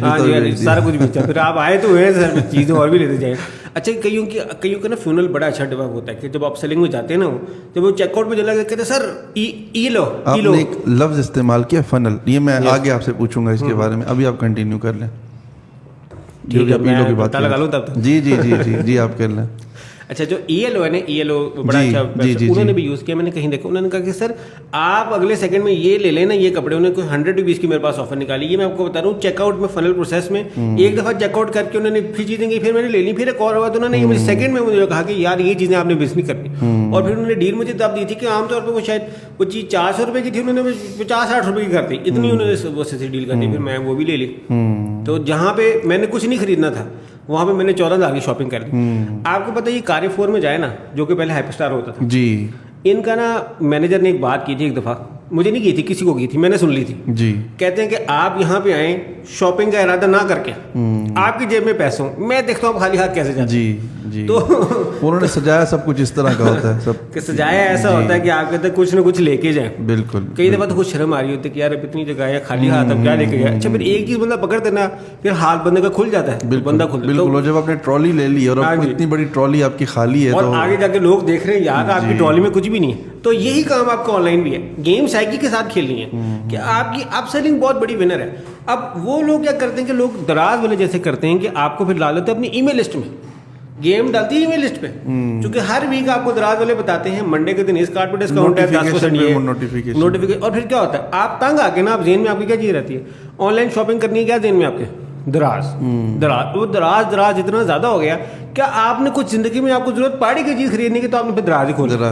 सारा कुछ बेचा, फिर आप आए तो हुए सर चीजें और भी लेते जाए। अच्छा, कईयों का ना फ्यूनल बड़ा अच्छा डेवलप होता है कि जब आप सेलिंग में जाते हैं ना, जब वो चेकआउट में चला कहते हैं सर ई लो। आपने एक लफ्ज इस्तेमाल किया फनल, ये मैं आगे आपसे पूछूंगा इसके बारे में, अभी आप कंटिन्यू कर लें, पता लगा लूँ तब। जी आप कर लें। अच्छा, जो ELO है ना, ELO बड़ा अच्छा, उन्होंने भी यूज़ किया, मैंने कहीं देखा, उन्होंने कहा कि सर आप अगले सेकंड में ये ले लेना ये कपड़े, उन्होंने कोई 100 रुपीज़ की मेरे पास ऑफर निकाली। ये मैं आपको बता रहा हूँ, चेकआउट में फनल प्रोसेस में एक दफ़ा चेकआउट करके उन्होंने फिर चीज़ें की, फिर मैंने ले ली, फिर एक और हुआ तो उन्होंने मुझे सेकंड में मुझे कहा कि यार ये चीज़ें आपने मिस नहीं करनी, और फिर उन्होंने डील मुझे तब दी थी कि आमतौर पर वो शायद वो चीज़ 400 रुपये की थी, उन्होंने 50-60 रुपये की कर दी, इतनी उन्होंने वो से डील कर दी, फिर मैं वो भी ले ली। तो जहाँ पे मैंने कुछ नहीं खरीदना था वहाँ पे मैंने 14,000 की शॉपिंग कर दी। आपको पता है ये Carrefour में जाए ना, जो कि पहले हाइपर स्टार होता था जी, इनका ना मैनेजर ने एक बात की थी एक दफ़ा, मुझे नहीं की थी, किसी को की थी, मैंने सुन ली थी जी। कहते हैं कि आप यहाँ पे आए शॉपिंग का इरादा ना करके, आपकी जेब में पैसे हो, मैं देखता हूँ खाली हाथ कैसे जाते जी। तो उन्होंने सजाया सब कुछ इस तरह का होता है, सब कि सजाया ऐसा होता है कि आप कहते हैं कुछ ना कुछ लेके जाए। बिल्कुल, कई दफ़ा तो कुछ शर्म आ रही होती है कि यार इतनी जगह है खाली हाथ अब क्या लेके जाए। अच्छा, फिर एक चीज़ बंदा पकड़ते ना, फिर हाथ बंदे का खुल जाता है, बंदा खुल बिल्कुल। जब आपने ट्रॉली ले ली और इतनी बड़ी ट्रॉली आपकी खाली है, और आगे जाके लोग देख रहे हैं यार आपकी ट्रॉली में कुछ भी नहीं है, तो यही काम आपका ऑनलाइन भी है, गेम साइकी के साथ खेलनी है कि आपकी अपसेलिंग बहुत बड़ी विनर है। अब वो लोग क्या करते हैं कि लोग दराज वाले जैसे करते हैं कि आपको फिर डाल देते हैं अपनी ईमेल लिस्ट में, गेम डालती है ईमेल लिस्ट पे, क्योंकि हर वीक आपको दराज वाले बताते हैं मंडे के दिन इस कार्ड पे डिस्काउंट है 10% ये नोटिफिकेशन, और फिर क्या होता है आप तंग आके ना, आप जेन में आपकी क्या चीज रहती है, ऑनलाइन शॉपिंग करनी है क्या जेन में आपके दराज, वो दराज इतना ज्यादा हो गया क्या आपने कुछ जिंदगी में आपको जरूरत पड़ी की चीज खरीदने की तो आपने फिर दराज ही खोला,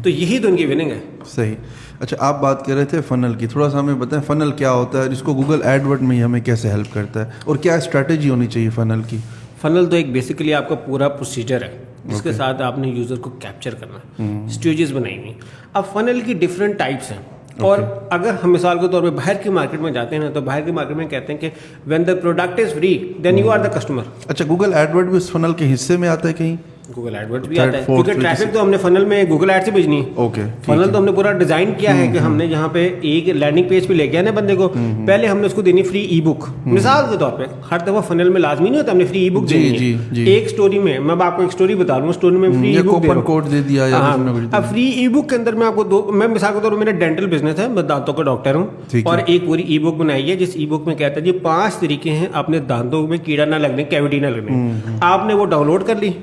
तो यही तो उनकी विनिंग है। सही। अच्छा, आप बात कर रहे थे फनल की, थोड़ा सा हमें बताएं फनल क्या होता है, जिसको गूगल एडवर्ड में हमें कैसे हेल्प करता है, और क्या स्ट्रैटेजी होनी चाहिए फनल की? फनल तो एक बेसिकली आपका पूरा प्रोसीजर है जिसके साथ आपने यूज़र को कैप्चर करना है, स्टेजेस बनाई हुई। अब फनल की डिफरेंट टाइप्स हैं, और अगर हम मिसाल के तौर पे बाहर की मार्केट में जाते हैं ना, तो बाहर की मार्केट में कहते हैं कि when the product is free then you are the customer. अच्छा, गूगल एडवर्ड भी उस फनल के हिस्से में आता है कहीं? गूगल एडवर्ड्स भी आता है, क्योंकि ट्रैफिक तो हमने फनल में गूगल एड से भेजनी है। ओके, फनल तो हमने पूरा डिजाइन किया है कि हमने जहाँ पे एक लैंडिंग पेज पे ले गया ना बंदे को, पहले हमने उसको देनी फ्री ई बुक। मिसाल के तौर पे हर दफा फनल में लाजमी नहीं होता हमने फ्री ई बुक देनी है। एक स्टोरी में मैं आपको एक स्टोरी बता दूँ, स्टोरी में फ्री ई बुक कोड दे दिया। अब फ्री ई बुक के अंदर मैं आपको मैं मिसाल के तौर पर मेरा डेंटल बिजनेस है, मैं दांतों का डॉक्टर हूँ, और एक पूरी ई बुक बनाई है जिस ई बुक में कहता है जी 5 तरीके हैं अपने दांतों में कीड़ा ना लगने, कैविटी ना लगने। आपने वो डाउनलोड कर ली।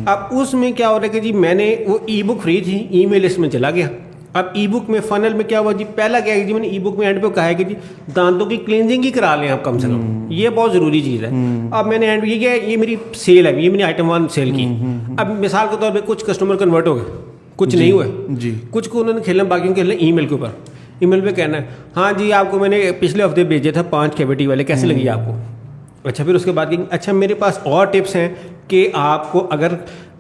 अब उसमें क्या हो रहा है कि जी मैंने वो ई बुक फ्री थी, ईमेल लिस्ट में चला गया। अब ई बुक में फनल में क्या हुआ जी, पहला क्या है जी मैंने ई बुक में एंड पे कहा है कि जी दांतों की क्लींजिंग ही करा लें आप कम से कम, ये बहुत ज़रूरी चीज़ है। अब मैंने एंड ये क्या है, ये मेरी सेल है, ये मैंने आइटम 1 सेल की। अब मिसाल के तौर पे कुछ कस्टमर कन्वर्ट हो गए, कुछ नहीं हुए जी, कुछ को उन्होंने खेलना, बाकी खेलना ईमेल के ऊपर। ईमेल पे कहना है हाँ जी आपको मैंने पिछले हफ्ते भेजे था 5 कैविटी वाले, कैसे लगी आपको? अच्छा, फिर उसके बाद अच्छा मेरे पास और टिप्स हैं कि आपको अगर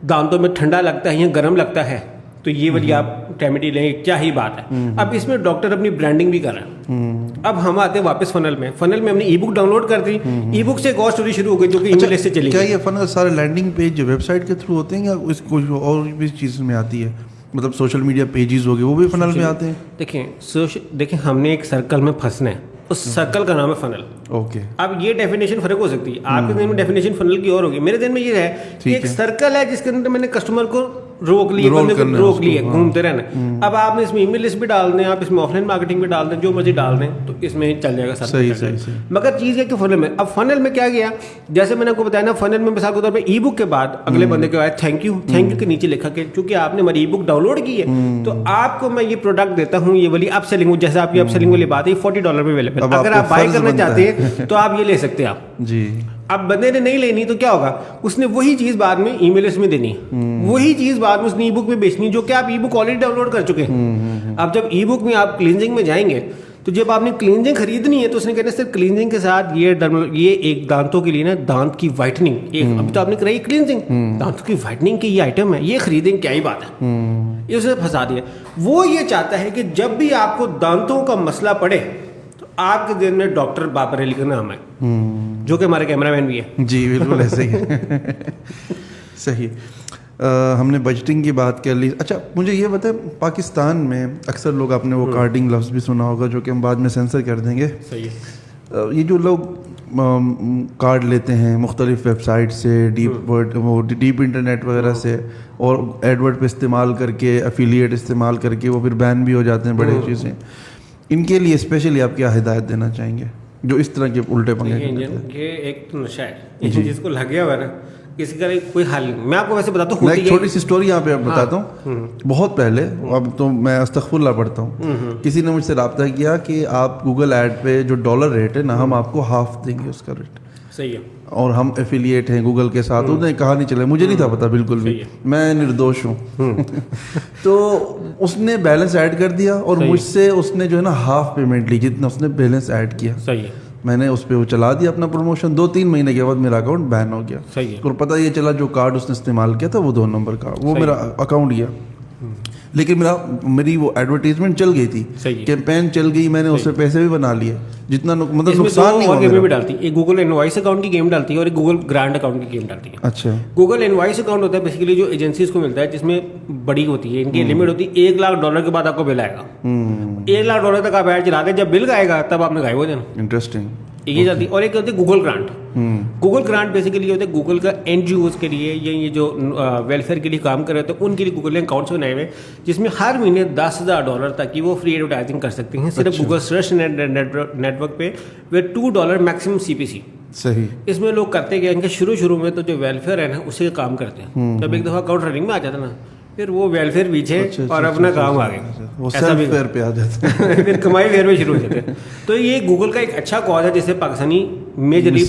दांतों में ठंडा लगता है या गर्म लगता है तो ये वाली आप रेमेडी लें, क्या ही बात है। अब इसमें डॉक्टर अपनी ब्रांडिंग भी कर रहा है। अब हम आते हैं वापस फनल में हमने ई बुक डाउनलोड कर दी, ई बुक से एक और स्टोरी शुरू हो गई जो कि ईमेल से चली। क्या ये फनल सारे लैंडिंग पेज वेबसाइट के थ्रू होते हैं या कोई और भी चीज़ में आती है? मतलब सोशल मीडिया पेजेस हो गए, वो भी फनल में आते हैं? देखिए हमने एक सर्कल में फंसना है, उस सर्कल का नाम है फनल। ओके। अब ये डेफिनेशन फर्क हो सकती है, आपके दिन में डेफिनेशन फनल की और होगी, मेरे दिन में ये है कि एक सर्कल है जिसके अंदर मैंने कस्टमर को रोक लिया, रोक लिया घूमते रहना। अब आपने इसमें ईमेल लिस्ट भी डाल दें, आप इसमें ऑफलाइन मार्केटिंग भी डाल दें, जो मर्जी डाल दें, तो इसमें चल जाएगा सही। मगर चीज़ है कि फनल में, अब फनल में क्या गया, जैसे मैंने आपको बताया ना, फनल में मिसाल के तौर पे ई बुक के बाद अगले बंदे के बाद थैंक यू के नीचे लिखा कि चूंकि आपने हमारी ई बुक डाउनलोड की है तो आपको मैं ये प्रोडक्ट देता हूँ, ये वाली अप सेलिंग, जैसे आपकी अप सेलिंग वाली बात है, $40 में अवेलेबल। अगर आप बाय करना चाहते हैं तो आप ये ले सकते हैं आप जी। अब बंदे ने नहीं लेनी तो क्या होगा, उसने वही चीज बाद में ईमेल लिस्ट में देनी, वही चीज बाद में उसने ई बुक में बेचनी, जो कि आप ई बुक ऑलरेडी डाउनलोड कर चुके हैं। अब जब ई बुक में आप क्लींजिंग में जाएंगे तो जब आपने क्लींजिंग खरीदनी है तो उसने कहना सिर्फ क्लींजिंग के साथ ये एक दांतों के लिए ना दांत की व्हाइटनिंग, अभी तो आपने कराई क्लींजिंग, दांतों की व्हाइटनिंग की ये आइटम है, ये खरीदेंगे, क्या ही बात है, ये उसने फंसा दिया। वो ये चाहता है कि जब भी आपको दांतों का मसला पड़े तो आपके दिन में डॉक्टर बाबर अली का नाम है, जो कि हमारे कैमरामैन भी है जी। बिल्कुल ऐसे ही है। सही। हमने बजटिंग की बात कर ली। अच्छा मुझे ये बताए, पाकिस्तान में अक्सर लोग, आपने वो कार्डिंग लफ्ज़ भी सुना होगा जो कि हम बाद में सेंसर कर देंगे। सही है। ये जो लोग कार्ड लेते हैं मुख्तलिफ वेबसाइट से, डीप इंटरनेट वगैरह से, और एडवर्ड पे इस्तेमाल करके, एफिलिएट इस्तेमाल करके वो फिर बैन भी हो जाते हैं बड़े चीज़ें, इनके लिए स्पेशली आप क्या हिदायत देना चाहेंगे जो इस तरह के उल्टे पंगे? ये एक तो नशा है, जिसको लग गया हुआ है ना, किसी का कोई हल नहीं। मैं आपको वैसे बताता हूँ, एक छोटी सी स्टोरी यहाँ पे आप बताता हूँ। बहुत पहले, अब तो मैं अस्तगफुरुल्लाह पढ़ता हूँ, किसी ने मुझसे रब्ता किया कि आप गूगल ऐड पे जो डॉलर रेट है ना, हम आपको हाफ देंगे उसका रेट। सही है। और हम एफिलिएट हैं गूगल के साथ। उन्हें कहा नहीं चला, मुझे नहीं था पता बिल्कुल भी, मैं निर्दोष हूँ। तो उसने बैलेंस ऐड कर दिया और मुझसे उसने जो है ना हाफ पेमेंट ली जितना उसने बैलेंस ऐड किया। सही है। मैंने उस पर वो चला दिया अपना प्रमोशन, 2-3 महीने के बाद मेरा अकाउंट बैन हो गया। सही है। और पता ये चला जो कार्ड उसने इस्तेमाल किया था वो 2 नंबर का, वो मेरा अकाउंट गया। लेकिन मेरी वो एडवर्टीजमेंट चल गई थी, कैंपेन चल गई, मैंने उससे पैसे भी बना लिए, जितना मतलब नुकसान नहीं हुआ। गेम भी डालती है, एक गूगल इनवॉइस अकाउंट की गेम डालती है और एक गूगल ग्रांट अकाउंट की गेम डालती है। अच्छा। गूगल इनवॉइस अकाउंट होता है बेसिकली जो एजेंसीज को मिलता है, जिसमें बड़ी होती है, इनकी लिमिट होती है $1 लाख के बाद आपको बिल आएगा। $1 लाख तक आप ऐड चला दें, जब बिल आएगा तब आपने गायब हो जाना। इंटरेस्टिंग। ये जाती है। और एक होती है Google grant. Google grant basically होता है गूगल का एनजीओज के लिए, या ये जो वेलफेयर के लिए काम कर रहे होते हैं उनके लिए गूगल ने अकाउंट्स बनाए हुए, जिसमें हर महीने $10,000 तक की वो फ्री एडवर्टाइजिंग कर सकते हैं सिर्फ गूगल सर्च नेटवर्क पे, वे $2 मैक्सिमम CPC। सही। इसमें लोग करते क्या, इनके शुरू में तो जो वेलफेयर है ना उसी का काम करते हैं। जब एक दफ़ा अकाउंट रनिंग में आ जाता ना, फिर वो वेलफेयर पीछे और अपना काम आगे, वो सेल्फ फेयर पे आ जाता है। फिर कमाई फेयर में शुरू हो जाते हैं। तो ये गूगल का एक अच्छा कॉज है जिसे पाकिस्तानी मेजरली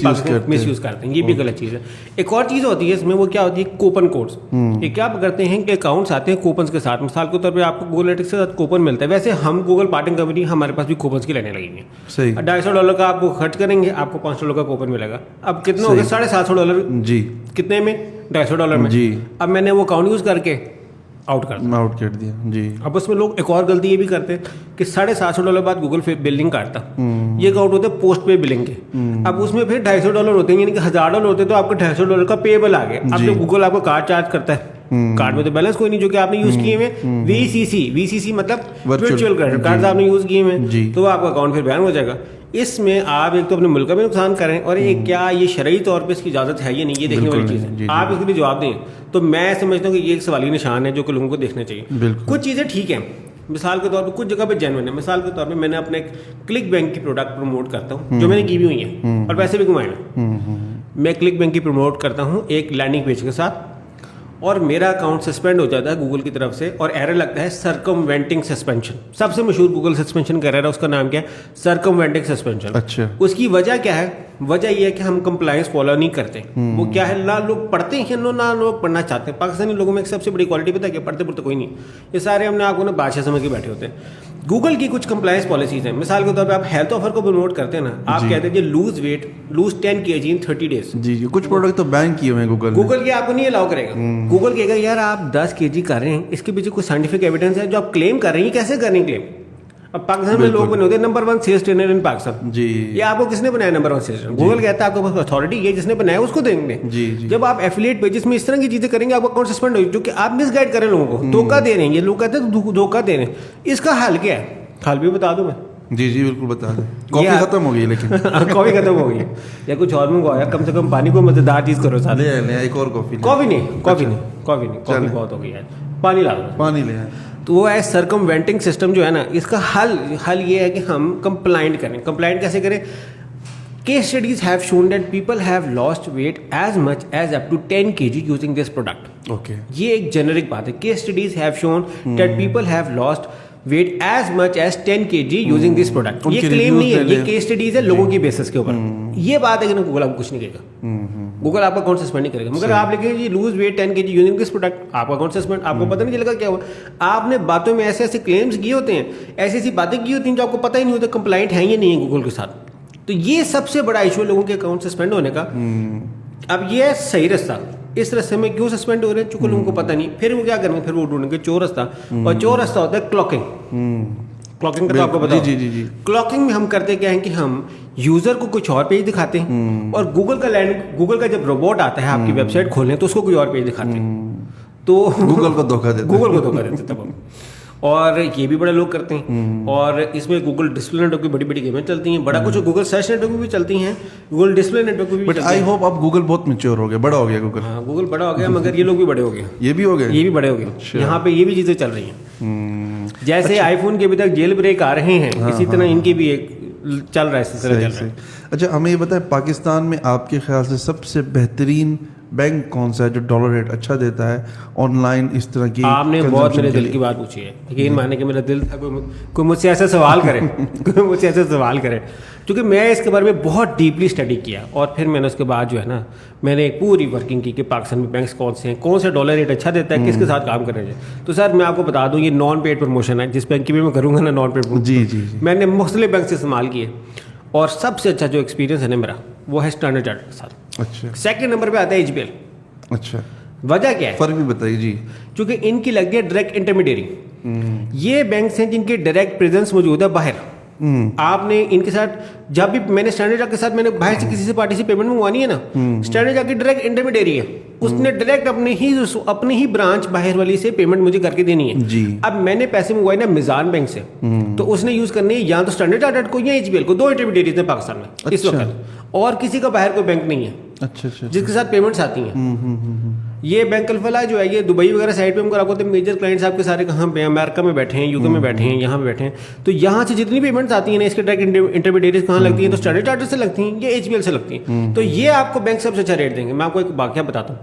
मिसयूज करते हैं, ये भी गलत चीज़ है। एक और चीज़ होती है इसमें, वो क्या होती है, कूपन कोड्स। ये क्या करते हैं कि अकाउंट्स आते हैं कूपन्स के साथ, मिसाल के तौर पर आपको गूगल एनालिटिक्स के साथ कूपन मिलता है। वैसे हम गूगल पार्टनर कंपनी, हमारे पास भी कूपन्स की लेने लगेंगे। सही। $250 का आपको खर्च करेंगे, आपको $500 का कूपन मिलेगा। अब कितना हो गया, $750 जी। कितने में, $250 में जी। अब मैंने वो अकाउंट यूज करके आउट कर दिया जी। अब उसमें लोग एक और गलती ये भी करते हैं कि $750 बाद गूगल बिलिंग काटता, ये अकाउंट होते हैं पोस्ट पे बिलिंग के। अब उसमें फिर $250 होते हैं, यानी कि $1000 होते हैं, तो आपको $250 का पेबल आ गया। अब जो गूगल आपको कार्ड चार्ज करता है, कार्ड में तो बैलेंस कोई नहीं जो कि आपने यूज किए हुए, VCC मतलब वर्चुअल क्रेडिट कार्ड आपने यूज किए हुए, तो आपका अकाउंट फिर बैन हो जाएगा। इसमें आप एक तो अपने मुल्क का भी नुकसान करें, और एक क्या ये शरई तौर पे इसकी इजाजत है या नहीं, ये देखने वाली चीज़ है। आप इसके लिए जवाब दें, तो मैं समझता हूँ कि ये एक सवाली निशान है जो कि लोगों को देखना चाहिए। कुछ चीज़ें ठीक है, मिसाल के तौर पे कुछ जगह पे जेन्युइन है। मिसाल के तौर पे मैंने अपने क्लिक बैंक की प्रोडक्ट प्रमोट करता हूँ, जो मैंने की भी हुई है और पैसे भी कमाए हैं। मैं क्लिक बैंक की प्रमोट करता हूँ एक लैंडिंग पेज के साथ, और मेरा अकाउंट सस्पेंड हो जाता है गूगल की तरफ से, और एरर लगता है सर्कमवेंटिंग सस्पेंशन। सबसे मशहूर गूगल सस्पेंशन का एरर है, उसका नाम क्या है, सर्कमवेंटिंग सस्पेंशन। अच्छा। उसकी वजह क्या है, वजह यह है कि हम कंप्लायंस फॉलो नहीं करते। वो क्या है, ना लोग पढ़ते हैं ना लोग पढ़ना चाहते हैं। पाकिस्तानी लोगों में एक सबसे बड़ी क्वालिटी पता है कि पढ़ते कोई नहीं, ये सारे हमने आपको ना बादशाह समझ के बैठे होते हैं। गूगल की कुछ कंप्लायंस पॉलिसीज हैं। मिसाल के तौर पे आप हेल्थ ऑफर को प्रमोट करते हैं ना, आप कहते हैं लूज 10 kg इन 30 डेज। जी, कुछ प्रोडक्ट तो बैन किए हुए हैं गूगल की आपको नहीं अलाउ करेगा। गूगल कहेगा यार आप 10 kg कर रहे हैं, इसके पीछे कुछ साइंटिफिक एविडेंस है, जो आप क्लेम कर रहे हैं, कैसे कर रहे हैं क्लेम। अब पाकिस्तान में लोग बने होते हैं number 1 sales trainer in Pakistan जी, ये आपको किसने बनाया नंबर 1 सेल्स ट्रेनर? गूगल कहता है आपको बस अथॉरिटी है, जिसने बनाया उसको देंगे। जी जी। जब आप एफिलिएट पेजेस में इस तरह की चीजें करेंगे आपका अकाउंट सस्पेंड हो, जो कि आप मिसगाइड कर रहे हैं लोगों को, धोखा दे रहे हैं। ये लोग कहते हैं धोखा दे रहे हैं, इसका हल क्या है? हल भी बता दूं मैं। जी जी बिल्कुल बता दें। कॉफी खत्म हो गई लेकिन कॉफी खत्म हो गई है या कुछ और मंगवाया, कम से कम पानी को मजेदार चीज करो साथ। ले एक और कॉफी। कॉफी नहीं, कॉफी बहुत हो गई है, पानी ला दो, पानी ले। तो वो है सर्कमवेंटिंग सिस्टम जो है ना, इसका हल ये है कि हम कंप्लाइंट करें। कंप्लाइंट कैसे करें? Case studies have shown that people have lost weight as much as up to 10 kg using this product. Okay, ये एक जेनरिक बात है। Case studies have shown that people have lost weight as much as 10 kg using this product. ये claim नहीं है, ये case studies है लोगों की बेसिस के ऊपर। ये बात है कि गूगल आपको कुछ नहीं करेगा, गूगल आपका अकाउंट सस्पेंड नहीं करेगा। मगर आप लिखेंगे lose weight 10 kg using this product, आपका अकाउंट सस्पेंड, आपको पता नहीं चलेगा क्या हुआ। आपने बातों में ऐसे ऐसे क्लेम्स किए होते हैं, ऐसी ऐसी बातें की होती हैं जो आपको पता ही नहीं होता कंप्लाइंट है या नहीं है गूगल के साथ। तो ये सबसे बड़ा इशू है लोगों के अकाउंट सस्पेंड होने का। अब ये है सही रास्ता, इस रास्ते में क्यों सस्पेंड हो रहे हैं? चूंकि लोगों को पता नहीं, फिर वो क्या करेंगे? फिर वो ढूंढेंगे चोर रास्ता, और चोर रास्ता होता है क्लॉकिंग। क्लॉकिंग का तो आपको पता जी जी जी। क्लॉकिंग में हम करते क्या है कि हम यूजर को कुछ और पेज दिखाते हैं, और गूगल का जब रोबोट आता है आपकी वेबसाइट खोलने तो उसको कोई और पेज दिखाते हैं, तो गूगल को धोखा देते तब हम। और ये भी बड़े लोग करते हैं। और इसमें गूगल डिस्प्ले नेटवर्क की बड़ी बड़ी गेमें चलती हैं, बड़ा कुछ गूगल सर्च नेटवर्क में भी चलती हैं, गूगल डिस्प्ले नेटवर्क में भी। बट आई होप अब गूगल बहुत मैच्योर हो गया, बड़ा हो गया गूगल। हाँ, गूगल बड़ा हो गया, मगर ये लोग भी बड़े हो गए, ये भी हो गए, ये भी बड़े हो गए। यहाँ पे ये भी चीजें चल रही हैं। जैसे आईफोन के अभी तक जेल ब्रेक आ रहे हैं, इसी तरह इनकी भी एक चल रहा है, इसी तरह चल रहा है। अच्छा, हमें ये बताएं, पाकिस्तान में आपके ख्याल से सबसे बेहतरीन बैंक कौन सा है जो डॉलर रेट अच्छा देता है ऑनलाइन इस तरह की? आपने बहुत मेरे दिल की बात पूछी है, यकीन माने कि मेरा दिल था कोई मुझसे ऐसा सवाल करे कोई मुझसे ऐसा सवाल करे, क्योंकि मैं इसके बारे में बहुत डीपली स्टडी किया, और फिर मैंने उसके बाद जो है ना, मैंने एक पूरी वर्किंग की कि पाकिस्तान में बैंक्स कौन से हैं, कौन सा डॉलर रेट अच्छा देता है, किसके साथ काम करना चाहिए। तो सर मैं आपको बता दूं, ये नॉन पेड प्रमोशन है, जिस बैंक की भी मैं करूँगा ना नॉन पेड प्रमोशन, जी, मैंने मुख्तलिफ बैंक से इस्तेमाल किए, और सबसे अच्छा जो एक्सपीरियंस है ना मेरा, वो है स्टैंडर्ड चार्टर्ड के साथ। अच्छा, सेकंड नंबर पे आता है HBL। अच्छा, वजह क्या है? फर्क भी बताइए जी। क्योंकि इनकी लगती है डायरेक्ट इंटरमीडियरी। ये बैंक्स हैं जिनकी डायरेक्ट प्रेजेंस मौजूद है बाहर। आपने इनके साथ जब भी मैंने स्टैंडर्ड चार्टर्ड के साथ मैंने बाहर से किसी से पार्टी से पेमेंट मंगवानी है ना, स्टैंडर्ड चार्टर्ड की डायरेक्ट इंटरमीडियरी है, उसने डायरेक्ट अपनी ही ब्रांच बाहर वाली से पेमेंट मुझे करके देनी है जी। अब मैंने पैसे मंगवाए ना मिजान बैंक से, तो उसने यूज करनी है या तो स्टैंडर्ड चार्टर्ड को या HBL को, 2 इंटरमीडियरीज हैं पाकिस्तान में इस वक्त, और किसी का बाहर कोई बैंक नहीं है अच्छा, जिसके साथ पेमेंट्स आती हैं। ये बैंक अल्फला जो है ये दुबई वगैरह साइड पे हम करा होते हैं। मेजर क्लाइंट्स आपके सारे कहाँ पे हैं? अमेरिका में बैठे हैं, यूके में बैठे हैं, यहाँ पे बैठे हैं। तो यहाँ से जितनी पेमेंट्स आती हैं ना, इसके डायरेक्ट इंटरमीडिएरीज कहाँ लगती हैं? तो स्टैंडर्ड चार्टर्ड से लगती हैं, ये HBL से लगती हैं। तो ये आपको बैंक सबसे अच्छा रेट देंगे। मैं आपको एक वाकया बताता हूँ।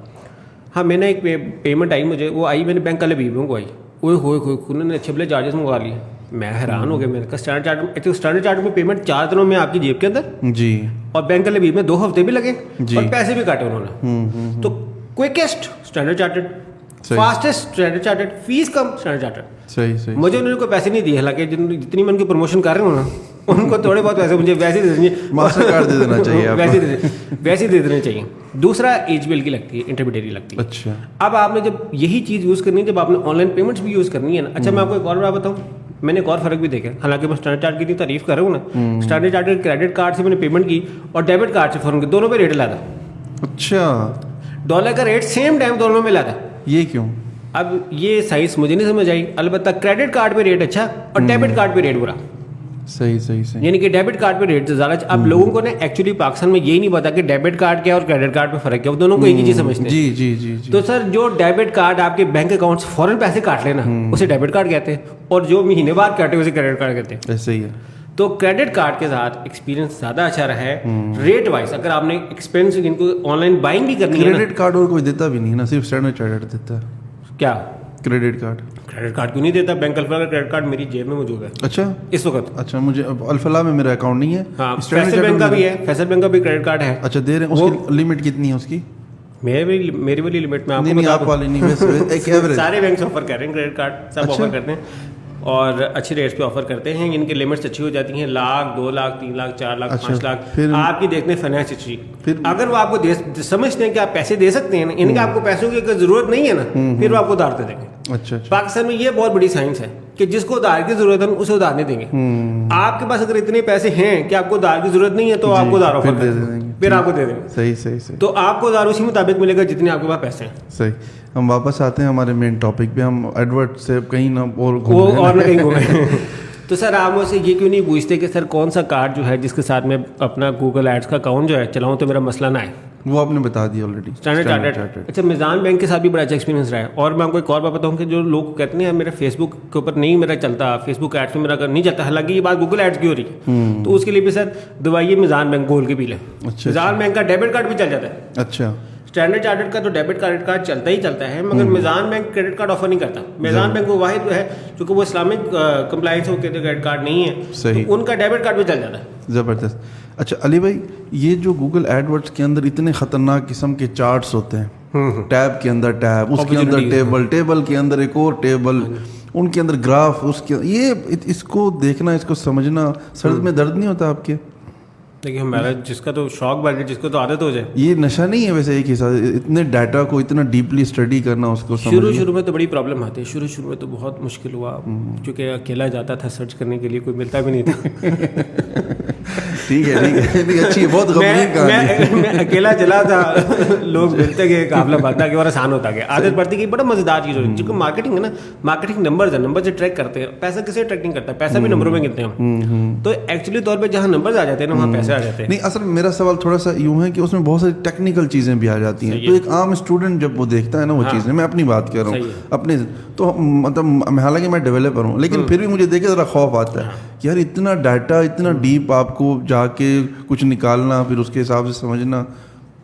हाँ, मैंने एक पेमेंट आई मुझे, वो आई मैंने बैंक वाले भी मंगवाई, ओए होए उन्होंने अच्छे भले चार्जेस मंगवा लिए। मैं हैरान हो गया, मैंने कहा स्टैंडर्ड चार्टर्ड में पेमेंट 4 दिनों में आपकी जेब के अंदर जी, और बैंक वाले भी में 2 हफ्ते भी लगे और पैसे भी काटे उन्होंने। तो quickest Standard Chartered, fastest Standard Chartered, fees कम स्टैंडर्ड चार्टर्ड। सही मुझे उन्होंने कोई पैसे नहीं दिए, हालांकि जितनी मैं उनकी प्रमोशन कर रहा हूँ ना, उनको थोड़े बहुत पैसे मुझे वैसे दे देंगे, मास्टर कार्ड दे देना चाहिए वैसे दे देने चाहिए। दूसरा HBL की लगती है, इंटरमीडिएरी लगती है। अच्छा, अब आपने जब यही चीज़ यूज़ करनी है, जब आपने ऑनलाइन पेमेंट्स भी यूज़ करनी है ना। अच्छा, मैं आपको एक और बात बताऊँ, मैंने एक और फर्क भी देखा, हालांकि मैं स्टैंडर्ड चार्टर्ड की इतनी तारीफ कर रहा हूँ ना, स्टैंडर्ड चार्टर्ड क्रेडिट कार्ड से मैंने पेमेंट की और डेबिट कार्ड से फॉरन के दोनों पे रेट लगा था। अच्छा, डॉलर का रेट सेम टाइम दोनों में लगा। ये क्यों? अब ये साइज मुझे नहीं समझ आई। अलबत्ता क्रेडिट कार्ड पे रेट अच्छा और डेबिट कार्ड पे रेट बुरा। सही यानी कि डेबिट कार्ड पे रेट ज़्यादा। अब लोगों को ना एक्चुअली पाकिस्तान में यही नहीं पता कि डेबिट कार्ड क्या और क्रेडिट कार्ड पे फर्क क्या, वो दोनों को एक ही चीज समझते हैं। जी। तो सर, जो डेबिट कार्ड आपके बैंक अकाउंट से फौरन पैसे काट लेना, उसे डेबिट कार्ड कहते हैं, और जो महीने बाद काटे उसे क्रेडिट कार्ड कहते हैं। ऐसे ही है। तो क्रेडिट कार्ड के साथ एक्सपीरियंस ज़्यादा अच्छा रहा है रेट वाइज। अगर आपने एक्सपेंस इनको ऑनलाइन बाइंग भी करनी है, क्रेडिट कार्ड और कोई देता भी नहीं ना, सिर्फ स्टैंडर्ड चार्टर्ड देता है। क्या क्रेडिट कार्ड क्यों नहीं देता? बैंक अल्फला का क्रेडिट कार्ड मेरी जेब में मौजूद है। अच्छा, इस वक्त? अच्छा, मुझे अल्फला में मेरा अकाउंट नहीं है। हाँ, फैसल बैंक का भी है, फैसल बैंक का भी क्रेडिट कार्ड है। अच्छा, दे रहे हैं। उसकी लिमिट कितनी है उसकी? मेरी वाली लिमिट में आपको नहीं, आप वाली नहीं, एक एवरेज। सारे बैंक ऑफर कर रहे हैं क्रेडिट कार्ड, सब ऑफर करते हैं और अच्छे रेट्स पे ऑफर करते हैं। इनकी लिमिट्स अच्छी हो जाती हैं, 1 लाख, 2 लाख, 3 लाख, 4 लाख, 5 लाख। आपकी देखते हैं फाइनेंस हिस्ट्री। अगर वो आपको समझते हैं कि आप पैसे दे सकते हैं, इनका आपको पैसों की जरूरत नहीं है ना, फिर वो आपको उधार दे देंगे। अच्छा। पाकिस्तान में ये बहुत बड़ी साइंस है। کہ جس کو ادھار کی ضرورت ہے اسے ادھار نہیں دیں گے. آپ کے پاس اگر اتنے پیسے ہیں کہ آپ کو ادھار کی ضرورت نہیں ہے تو آپ کو ادھار آفر کر دیں گے, پھر آپ کو دے دیں گے. صحیح. تو آپ کو ادھار اسی مطابق ملے گا جتنے آپ کے پاس پیسے ہیں. صحیح. ہم واپس آتے ہیں ہمارے مین ٹاپک پہ. ہم ایڈورٹ سے کہیں نہ اور کہیں گھومیں. تو سر آپ مجھ سے یہ کیوں نہیں پوچھتے کہ سر کون سا کارڈ جو ہے جس کے ساتھ میں اپنا گوگل ایڈس کا اکاؤنٹ جو ہے چلاؤں تو میرا مسئلہ نہ آئے؟ وہ آپ نے بتا دیا آلریڈی. Standard chartered. اچھا, میزان بینک کے ساتھ بھی بڑا اچھا ایکسپیرینس رہا ہے. اور میں آپ کو ایک اور بات بتاؤں کہ جو لوگ کہتے ہیں میرا فیس بک کے اوپر نہیں میرا چلتا, فیس بک ایڈس میں میرا نہیں چلتا, حالانکہ یہ بات گوگل ایڈس کی ہو رہی ہے, تو اس کے لیے بھی سر دوائیے میزان بینک گول کے بھی لیں. میزان بینک کا ڈیبٹ کارڈ بھی چل جاتا ہے. اچھا. اسٹینڈرڈ چارٹرڈ کا تو ڈیبٹ کارڈ چلتا ہی چلتا ہے, مگر میزان بینک کریڈٹ کارڈ آفر نہیں کرتا. میزان بینک وہ واحد ہے چونکہ وہ اسلامک کمپلائنس ہو کے کریڈٹ کارڈ نہیں ہے, صحیح, ان کا ڈیبٹ کارڈ بھی چل جاتا ہے. زبردست. اچھا علی بھائی, یہ جو گوگل ایڈ ورڈس کے اندر اتنے خطرناک قسم کے چارٹس ہوتے ہیں, ٹیب کے اندر ٹیب, اس کے اندر ٹیبل کے اندر ایک اور ٹیبل, ان کے اندر گراف, اس کے یہ اس کو دیکھنا, اس کو سمجھنا, سر میں درد نہیں ہوتا آپ کے؟ دیکھیے ہمارا جس کا تو شوق بن جائے, جس کو تو عادت ہو جائے. یہ نشہ نہیں ہے ویسے ایک حساب سے اتنے ڈیٹا کو اتنا ڈیپلی اسٹڈی کرنا, اس کو شروع میں تو بڑی پرابلم آتی ہے. شروع میں تو بہت مشکل ہوا, کیونکہ اکیلا جاتا تھا سرچ کرنے کے لیے, کوئی ملتا بھی نہیں تھا. ٹھیک ہے, اچھی بہت غمگین کہانی. میں اکیلا چلا تھا, لوگ ملتے گئے, قافلہ بنتا گیا اور آسان ہوتا گیا, عادت پڑتی گئی. بڑا مزیدار چیز ہوتی ہے کیونکہ مارکیٹنگ ہے نا, مارکیٹنگ نمبرز ہے, نمبر سے ٹریک کرتے ہیں. پیسہ کسے ٹریک نہیں کرتا, پیسہ بھی نمبروں میں گنتے ہیں ہم. تو ایکچولی طور پہ جہاں نمبرز آ جاتے ہیں نا وہاں پیسے آ جاتے ہیں. نہیں, اصل میرا سوال تھوڑا سا یوں ہے کہ اس میں بہت ساری ٹیکنیکل چیزیں بھی آ جاتی ہیں. تو ایک عام اسٹوڈنٹ جب وہ دیکھتا ہے نا وہ چیزیں, میں اپنی بات کر رہا ہوں اپنے, تو مطلب حالانکہ میں ڈیولپر ہوں لیکن پھر بھی مجھے دیکھ کے ذرا خوف آتا ہے کہ یار اتنا ڈیٹا, اتنا ڈیپ آپ کو جا کے کچھ نکالنا, پھر اس کے حساب سے سمجھنا.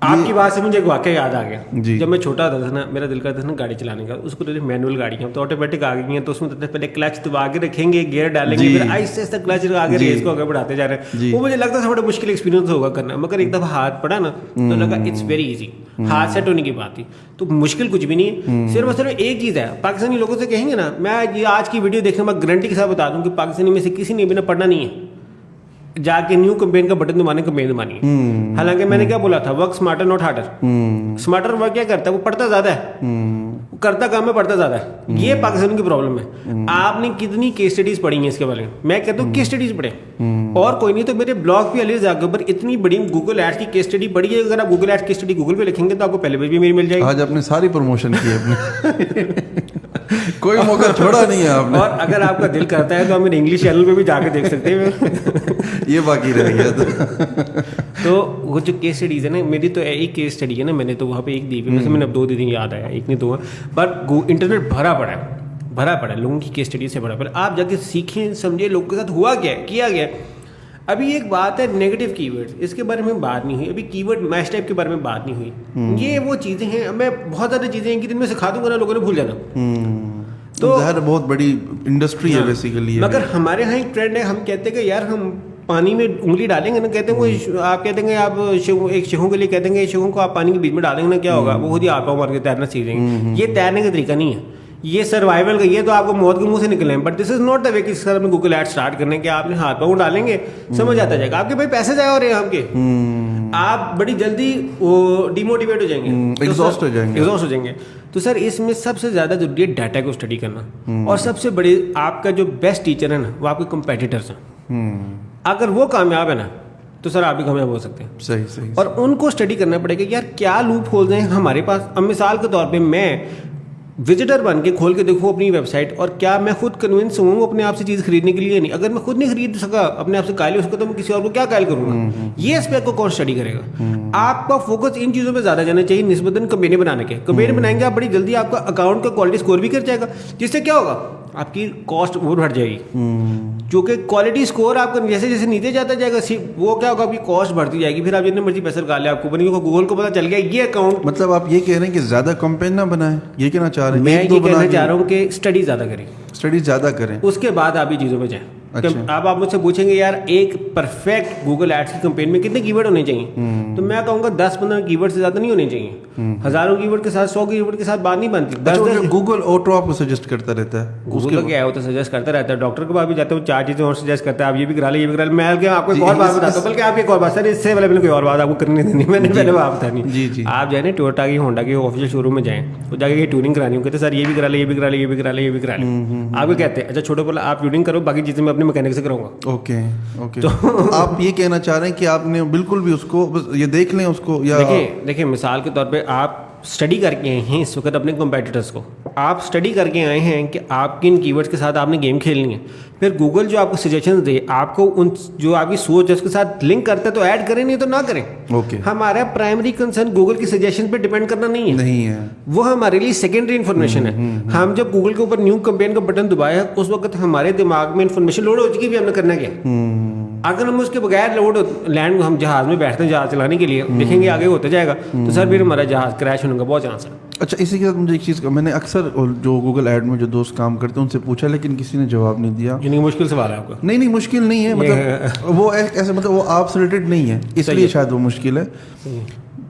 آپ کی بات سے مجھے ایک واقعہ یاد آ گیا. جب میں چھوٹا تھا نا, میرا دل کرتا تھا نا گاڑی چلانے کا. اس کو مینول گاڑیاں تو آٹومیٹک آ گئی ہیں, تو اس میں پہلے کلچ دبا کے رکھیں گے, گیئر ڈالیں گے, پھر آہستہ آہستہ کلچ آگے ریس کو آگے بڑھاتے جا رہے ہیں. وہ مجھے لگتا تھا بڑا مشکل ایکسپیرینس ہوگا کرنا, مگر ایک دفعہ ہاتھ پڑا نا تو لگا اٹس ویری ایزی. ہاتھ سیٹ ہونے کی بات تھی, تو مشکل کچھ بھی نہیں ہے. صرف ایک چیز ہے, پاکستانی لوگوں سے کہیں گے نا, میں یہ آج کی ویڈیو دیکھنے میں گارنٹی کے ساتھ بتا دوں کہ پاکستانی میں سے کسی نے بھی نہ پڑھنا نہیں ہے جا کے نیو کمپین کا بٹن دبانے کمپین دبانی ہے. حالانکہ میں نے کیا بولا تھا, ورک سمارٹر ناٹ ہارڈر. سمارٹر ورک کیا کرتا ہے, وہ پڑھتا زیادہ ہے, کرتا کام میں پڑھتا زیادہ ہے. یہ پاکستان کی پرابلم ہے. آپ نے کتنی کیس اسٹڈیز پڑھی ہیں اس کے بارے میں؟ میں کہتا ہوں کیس اسٹڈیز پڑھیں, اور کوئی نہیں تو میرے بلاگ پہ علی رضا کے اوپر اتنی بڑی گوگل ایڈس کی کیس اسٹڈی پڑھی ہے. اگر آپ گوگل ایڈس کی اسٹڈی گوگل پہ لکھیں گے تو آپ کو پہلے پیج بھی میری مل جائے گی. آج آپ نے ساری پروموشن کی ہے کوئی موقع چھوڑا نہیں ہے آپ نے. اور اگر آپ کا دل کرتا ہے تو آپ میرے انگلش چینل پہ بھی جا کے دیکھ سکتے ہیں. یہ باقی رہ گیا تو وہ جو کیس اسٹڈیز ہے نا, میری تو ایک کیس اسٹڈی ہے نا, میں نے تو وہاں پہ ایک دی ہوئی, ویسے میں نے اب 2 دن یاد آیا, ایک نہیں 2 ہے, بٹ انٹرنیٹ بھرا پڑا ہے لوگوں کی کیس اسٹڈی سے بھرا پڑا. آپ جا کے سیکھیں, سمجھیں لوگوں کے ساتھ ہوا کیا ہے, کیا گیا. ابھی ایک بات ہے نیگیٹو کی ورڈ, اس کے بارے میں بات نہیں ہوئی ابھی. کی ورڈ میش ٹائپ کے بارے میں بات نہیں ہوئی. یہ وہ چیزیں ہیں, میں بہت زیادہ چیزیں ہیں کہ دن میں سکھا دوں گا نا لوگوں نے بھول جانا. تو ظاہر بہت بڑی انڈسٹری ہے بیسیکلی. مگر ہمارے یہاں ایک ٹرینڈ ہے, ہم کہتے ہیں کہ یار ہم پانی میں انگلی ڈالیں گے نا, کہتے ہیں وہ آپ کہتے ہیں آپ ایک شہوں کے لیے کہتے ہیں کہ شہوں کو آپ پانی کے بیچ میں ڈالیں گے نا کیا ہوگا, وہ خود ہی آپ کو مار کے تیرنا سیکھیں گے. یہ تیرنے کا طریقہ نہیں ہے, یہ سروائیول کا, یہ تو آپ کو موت کے منہ سے نکلیں. But this is not the وے کہ سر میں گوگل ایڈ اسٹارٹ کرنے کے آپ نے ہاتھ پاؤں ڈالیں گے, سمجھ آتا جائے گا. آپ کے بھائی پیسے ضائع ہو رہے ہیں آپ کے, آپ بڑی جلدی وہ ڈیموٹیویٹ ہو جائیں گے, ایگزاسٹ ہو جائیں گے. تو سر اس میں سب سے زیادہ ضروری ہے ڈیٹا کو اسٹڈی کرنا, اور سب سے بڑے آپ کا جو بیسٹ ٹیچر ہے نا وہ آپ کے کمپیٹیٹرس ہیں. اگر وہ کامیاب ہے نا تو سر آپ بھی کامیاب ہو سکتے ہیں. صحیح. اور ان کو اسٹڈی کرنا پڑے گا یار کیا لوپ ہولز ہیں ہمارے پاس. اب مثال کے طور پہ میں وزٹر بن کے کھول کے دیکھوں اپنی ویب سائٹ, اور کیا میں خود کنونس ہوں اپنے آپ سے چیز خریدنے کے لیے؟ نہیں. اگر میں خود نہیں خرید سکا, اپنے آپ سے قائل ہو سکا, تو میں کسی اور کو کیا قائل کروں گا؟ یہ اسپیکٹ کو کون اسٹڈی کرے گا؟ آپ کا فوکس ان چیزوں پہ زیادہ جانا چاہیے نسبتاً کمپینی بنانے کے. کمپینی بنائیں گے آپ بڑی جلدی آپ کا اکاؤنٹ کا کوالٹی اسکور بھی کر جائے گا, جس سے کیا ہوگا آپ کی کاسٹ وہ بڑھ جائے گی. کیونکہ کوالٹی اسکور آپ کا جیسے جیسے نیچے جاتا جائے گا وہ کیا ہوگا, آپ کی کاسٹ بڑھتی جائے گی. پھر آپ جتنے مرضی پیسہ لگا لیں, آپ کو بنی گوگل کو پتا چل گیا یہ اکاؤنٹ. مطلب آپ یہ کہہ رہے ہیں کہ زیادہ کمپین نہ بنائیں, یہ کہنا چاہ رہے ہیں؟ میں یہ کہنا چاہ رہا ہوں کہ اسٹڈی زیادہ کریں, اسٹڈی زیادہ کریں, اس کے بعد آپ یہ چیزوں پہ جائیں. अब आप मुझसे पूछेंगे यार एक परफेक्ट गूगल एड्स की कैंपेन में कितने कीवर्ड होने चाहिए, तो मैं कहूँगा 10-15 कीवर्ड से ज़्यादा नहीं होने चाहिए। हज़ारों कीवर्ड के साथ 100 कीवर्ड के साथ बात नहीं बनती। 10 गूगल ऑटो आपको सजेस्ट करता रहता है, गूगल का क्या है, वो तो सजेस्ट करता रहता है। डॉक्टर के पास भी जाते हो 4 चीज़ें और सजेस्ट करता है, आप ये भी करा ले, ये भी करा ले। मैं क्या आपको एक और बात बताता हूँ, बल्कि आप एक और बात, सर इससे पहले कोई और बात आपको करनी देनी, मैंने पहले बात बतानी। जी आप जाए ना टोयोटा की, होंडा की ऑफिशियल शोरूम में जाएं, तो जाके ट्यूनिंग करानी हो, कहते सर ये भी करा ले, ये भी करा ले, ये भी करा ले, ये भी करा ले। आपको कहते हैं अच्छा छोटे बोला आप ट्यूनिंग करो, बाकी चीज़ें मैं अपने मैकेनिक से कराऊंगा। ओके तो आप ये कहना चाह रहे हैं कि आपने बिल्कुल भी उसको बस ये देख लें उसको, या देखिए मिसाल के तौर पे आप स्टडी करके आए हैं इस वक्त अपने कॉम्पिटिटर्स को, आप स्टडी करके आए हैं कि आप किन कीवर्ड्स के साथ आपने गेम खेलनी है, फिर गूगल जो आपको सजेशन दे, आपको उन जो आपकी सोच है उसके साथ लिंक करते हैं तो ऐड करें, नहीं तो ना करें। ओके हमारा प्राइमरी कंसर्न गूगल की सजेशन पे डिपेंड करना नहीं है, वो हमारे लिए सेकेंडरी इन्फॉर्मेशन है। हम जब गूगल के ऊपर न्यू कैंपेन का बटन दबाया उस वक्त हमारे दिमाग में इन्फॉर्मेशन लोड हो चुकी है, हमने करना क्या। अगर हम उसके बगैर लोड लैंड हम जहाज में बैठते हैं जहाज चलाने के लिए, देखेंगे आगे होता जाएगा तो सर फिर हमारा जहाज क्रैश होने का बहुत चांस है। अच्छा इसी के साथ मुझे एक चीज़ का, मैंने अक्सर जो गूगल ऐड में जो दोस्त काम करते हैं उनसे पूछा, लेकिन किसी ने जवाब नहीं दिया। यानी मुश्किल सवाल है आपका? नहीं मुश्किल नहीं है, मतलब वो ऐसे मतलब वो आपसे रिलेटेड नहीं है, इसलिए शायद वो मुश्किल है।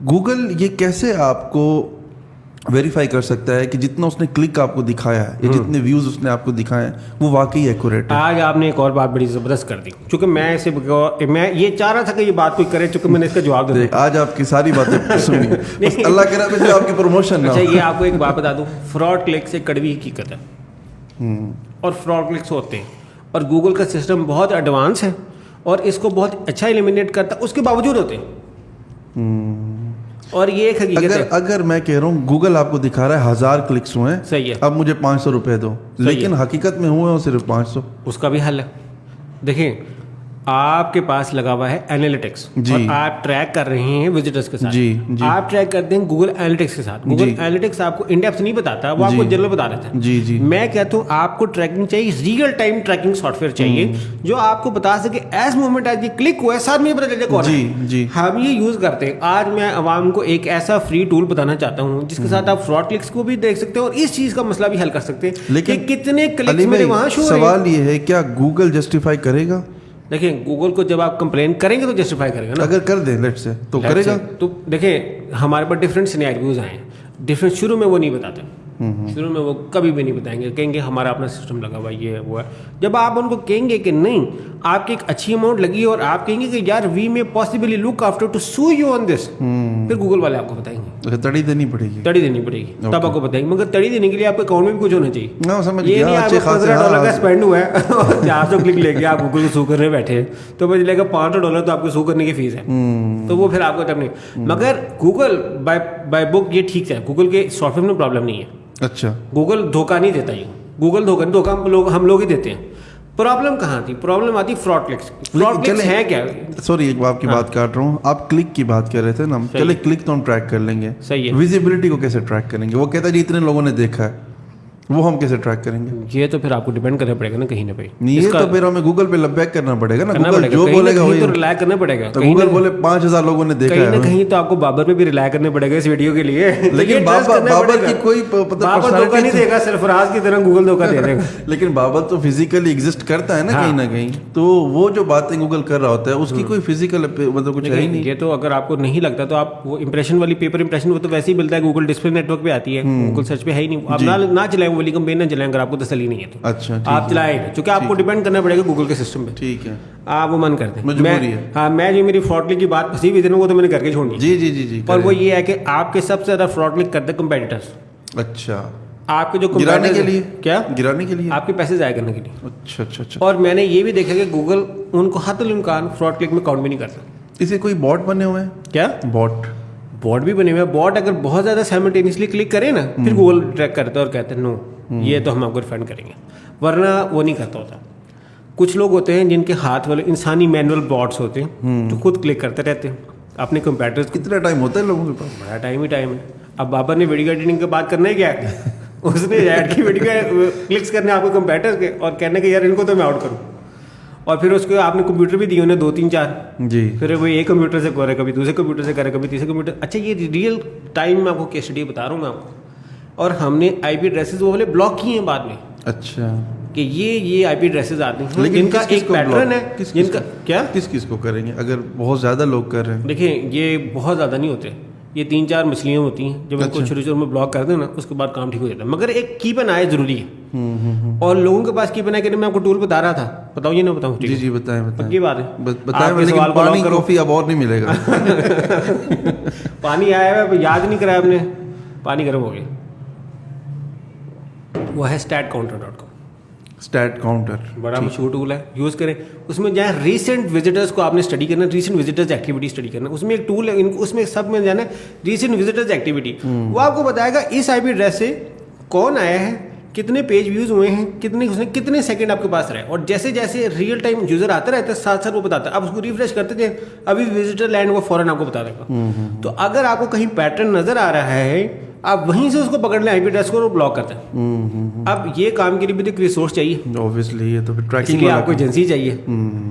गूगल ये कैसे आपको वेरीफाई कर सकता है कि जितना उसने क्लिक आपको दिखाया है या जितने व्यूज उसने आपको दिखाए हैं वो वाकई एक्यूरेट है? आज आपने एक और बात बड़ी ज़बरदस्त कर दी, क्योंकि मैं ये चाह रहा था कि ये बात कोई करे, चूंकि मैंने इसका जवाब दे दिया। आज आपकी सारी बातें सुनी, बस अल्लाह के नाम से आपकी प्रमोशन ना हो। अच्छा ये आपको एक बात बता दूं, फ्रॉड क्लिक्स एक कड़वी हकीकत है, और फ्रॉड क्लिक्स होते हैं, और गूगल का सिस्टम बहुत एडवांस है और इसको बहुत अच्छा एलिमिनेट करता है, उसके बावजूद होते हैं। और ये एक हकीकत है। अगर मैं कह रहा हूँ गूगल आपको दिखा रहा है 1000 क्लिक्स हुए हैं, सही है, अब मुझे 500 रुपए दो, लेकिन हकीकत में हुए हो सिर्फ 500, उसका भी हल है। देखिए आपके पास लगा हुआ है एनालिटिक्स, और आप ट्रैक कर रहे हैं विजिटर्स के साथ। जी। आप ट्रैक करते हैं गूगल एनालिटिक्स के साथ। गूगल एनालिटिक्स आपको इन डेप्थ नहीं बताता, वो आपको जनरल बता देता है। जी। मैं कहता हूँ आपको ट्रैकिंग चाहिए, रियल टाइम ट्रैकिंग सॉफ्टवेयर चाहिए जो आपको बता सके एज मोमेंट आज ये क्लिक हुआ है साथ में पता चल जाए कौन है। जी। हम ये यूज करते हैं। आज मैं आवाम को एक ऐसा फ्री टूल बताना चाहता हूँ जिसके साथ आप फ्रॉड क्लिक्स को भी देख सकते हैं और इस चीज का मसला भी हल कर सकते हैं। लेकिन कितने क्लिक्स मेरे वहां शो हो रहे हैं। सवाल ये है क्या गूगल जस्टिफाई करेगा? देखिए गूगल को जब आप कंप्लेन करेंगे तो जस्टिफाई करेगा ना। अगर कर दे लेट्स से तो करेगा। तो देखिए हमारे पास डिफरेंट सिनेरियोज आए हैं, डिफरेंट। शुरू में वो नहीं बताते, शुरू में वो कभी भी नहीं बताएंगे, कहेंगे हमारा अपना सिस्टम लगा हुआ ये है वो है। जब आप उनको कहेंगे कि नहीं आपकी एक अच्छी अमाउंट लगी और आप कहेंगे कि यार we may possibly look after to sue you on this, फिर गूगल वाले आपको बताएंगे। तड़ी देनी पड़ेगी, तड़ी देनी पड़ेगी तब आपको बताएंगे, मगर तड़ी देने के लिए आपके अकाउंट में भी कुछ होना चाहिए। ये नहीं आपको $15 का स्पेंड हुआ है और 400 क्लिक लेके आप गूगल को सू करने बैठे हैं तो मुझे लगेगा $500 तो आपको सू करने की फीस है, तो वो फिर आपको तब नहीं। मगर गूगल बाय बुक ये ठीक है, गूगल के सॉफ्टवेयर में प्रॉब्लम नहीं है। अच्छा गूगल धोखा नहीं देता, ये गूगल धोखा हम लोग ही देते हैं। प्रॉब्लम कहाँ थी? प्रॉब्लम आती फ्रॉड क्लिक्स। फ्रॉड क्लिक्स है क्या? सॉरी एक आपकी बात काट रहा हूँ, आप क्लिक की बात कर रहे थे ना, चले क्लिक तो हम ट्रैक कर लेंगे, सही है। विजिबिलिटी को कैसे ट्रैक करेंगे? वो कहता है जी इतने लोगों ने देखा है, वो हम कैसे ट्रैक करेंगे? ये तो फिर आपको डिपेंड करना पड़ेगा ना कहीं ना कहीं। नहीं ये तो फिर हमें गूगल पे लबैक करना पड़ेगा ना, गूगल जो बोलेगा वही तो रिलाय करना पड़ेगा। तो गूगल बोले 5000 लोगों ने देखा है, कहीं ना कहीं तो आपको बाबर पे भी रिलाय करने पड़ेगा इस वीडियो के लिए। लेकिन बाबर की कोई बाबर धोखा नहीं देगा, सरफराज की तरह गूगल धोखा दे देगा। लेकिन बाबर तो फिजिकली एग्जिस्ट करता है ना कहीं, तो वो जो बातें गूगल कर रहा होता है उसकी कोई फिजिकल मतलब कुछ है ही नहीं। ये तो अगर आपको नहीं लगता तो आप वो इंप्रेशन वाली पेपर इंप्रेशन वो तो वैसे ही मिलता है, गूगल डिस्प्ले नेटवर्क पे आती है, गूगल सर्च पे है ही नहीं। आप ना चलाएं वो वाली कंपेन ना चलाएं अगर आपको तसल्ली नहीं है तो। अच्छा आप चलाएं, क्योंकि आपको डिपेंड करना पड़ेगा गूगल के सिस्टम पे। ठीक है, आप वो मन करते हैं मजबूरी है। हाँ, मैं जो मेरी फ्रॉड क्लिक की बात फंसी हुई थी ना वो तो मैंने करके छोड़ी। जी और वो ये है कि आपके सबसे ज्यादा फ्रॉड क्लिक करते हैं कंपेटिटर्स। अच्छा, आपके जो गिराने के लिए? क्या गिराने के लिए? आपके पैसे जाया करने के लिए। अच्छा। और मैंने ये भी देखा कि गूगल उनको हतल इम्कान फ्रॉड क्लिक में काउंट भी नहीं करता। इसे कोई बॉट बने हुए हैं क्या? बॉट भी बने हुए हैं। बॉट अगर बहुत ज्यादा साइमल्टेनियसली क्लिक करे ना फिर गूगल ट्रैक करता है और कहते हैं नो ये तो हम आपको रिफंड करेंगे, वरना वो नहीं करता होता। कुछ लोग होते हैं जिनके हाथ वाले इंसानी मैनुअल बॉट्स होते हैं जो खुद क्लिक करते रहते हैं अपने कंप्यूटर्स। कितना टाइम होता है लोगों के पास? बड़ा टाइम है। अब बाबर ने वीडियो एडिटिंग की बात करना है क्या उसने ऐड की वीडियो क्लिक्स करने आपको कंप्यूटर्स के और कहने के यार इनको तो मैं आउट करूँ, और फिर उसके आपने कंप्यूटर भी दिए उन्हें 2-3-4 जी, फिर वो एक कंप्यूटर से करे, कभी दूसरे कंप्यूटर से करे, कभी तीसरे कंप्यूटर। अच्छा ये रियल टाइम में आपको केस स्टडी बता रहा हूँ मैं आपको। और हमने IP एड्रेसेस वो वाले ब्लॉक किए हैं बाद में। अच्छा, کہ یہ آئی پی ایڈریسز آتے ہیں جن کا ایک پیٹرن ہے, جن کا کیا کس کو کریں گے اگر بہت زیادہ لوگ کر رہے ہیں؟ دیکھیں یہ بہت زیادہ نہیں ہوتے, یہ 3-4 مچھلیاں ہوتی ہیں, جب ان کو شروع میں بلاک کر دیں نا اس کے بعد کام ٹھیک ہو جاتا ہے. مگر ایک کی پن آئے ضروری ہے, اور لوگوں کے پاس کی پن ہے کہ میں آپ کو ٹول بتا رہا تھا, بتاؤ یہ نہ بتاؤں؟ جی بتائیں پکی بات ہے, بتائیں, لیکن پانی کافی اب اور نہیں ملے گا. پانی آیا ہے, یاد نہیں کرایا آپ نے, پانی گرم ہو گیا. وہ ہے statcounter.com. اسٹیٹ کاؤنٹر بڑا مشہور ٹول ہے, یوز کریں. اس میں جائیں, ریسنٹ وزٹرز کو آپ نے اسٹڈی کرنا, ریسنٹ وزٹرز ایکٹیویٹی اسٹڈی کرنا. اس میں ایک ٹول ہے, اس میں سب میں جانا ہے ریسنٹ وزٹرز ایکٹیویٹی. وہ آپ کو بتائے گا اس آئی پی ایڈریس سے کون آیا ہے, کتنے پیج ویوز ہوئے ہیں, کتنے سیکنڈ آپ کے پاس رہے. اور جیسے جیسے ریئل ٹائم یوزر آتا رہتا ہے ساتھ ساتھ وہ بتاتا ہے. آپ اس کو ریفریش کرتے تھے, ابھی وزٹر لینڈ, وہ فوراً آپ کو بتا دے گا. تو اگر آپ کو کہیں پیٹرن نظر آ رہا ہے, آپ وہیں سے اس کو پکڑ لیں آئی پی ایڈریس کو, اور بلاک کرتے ہیں. اب یہ کام کے لیے بھی تو ریسورس چاہیے, اوبویسلی. یہ تو پھر ٹریکنگ کے لیے آپ کو ایجنسی چاہیے,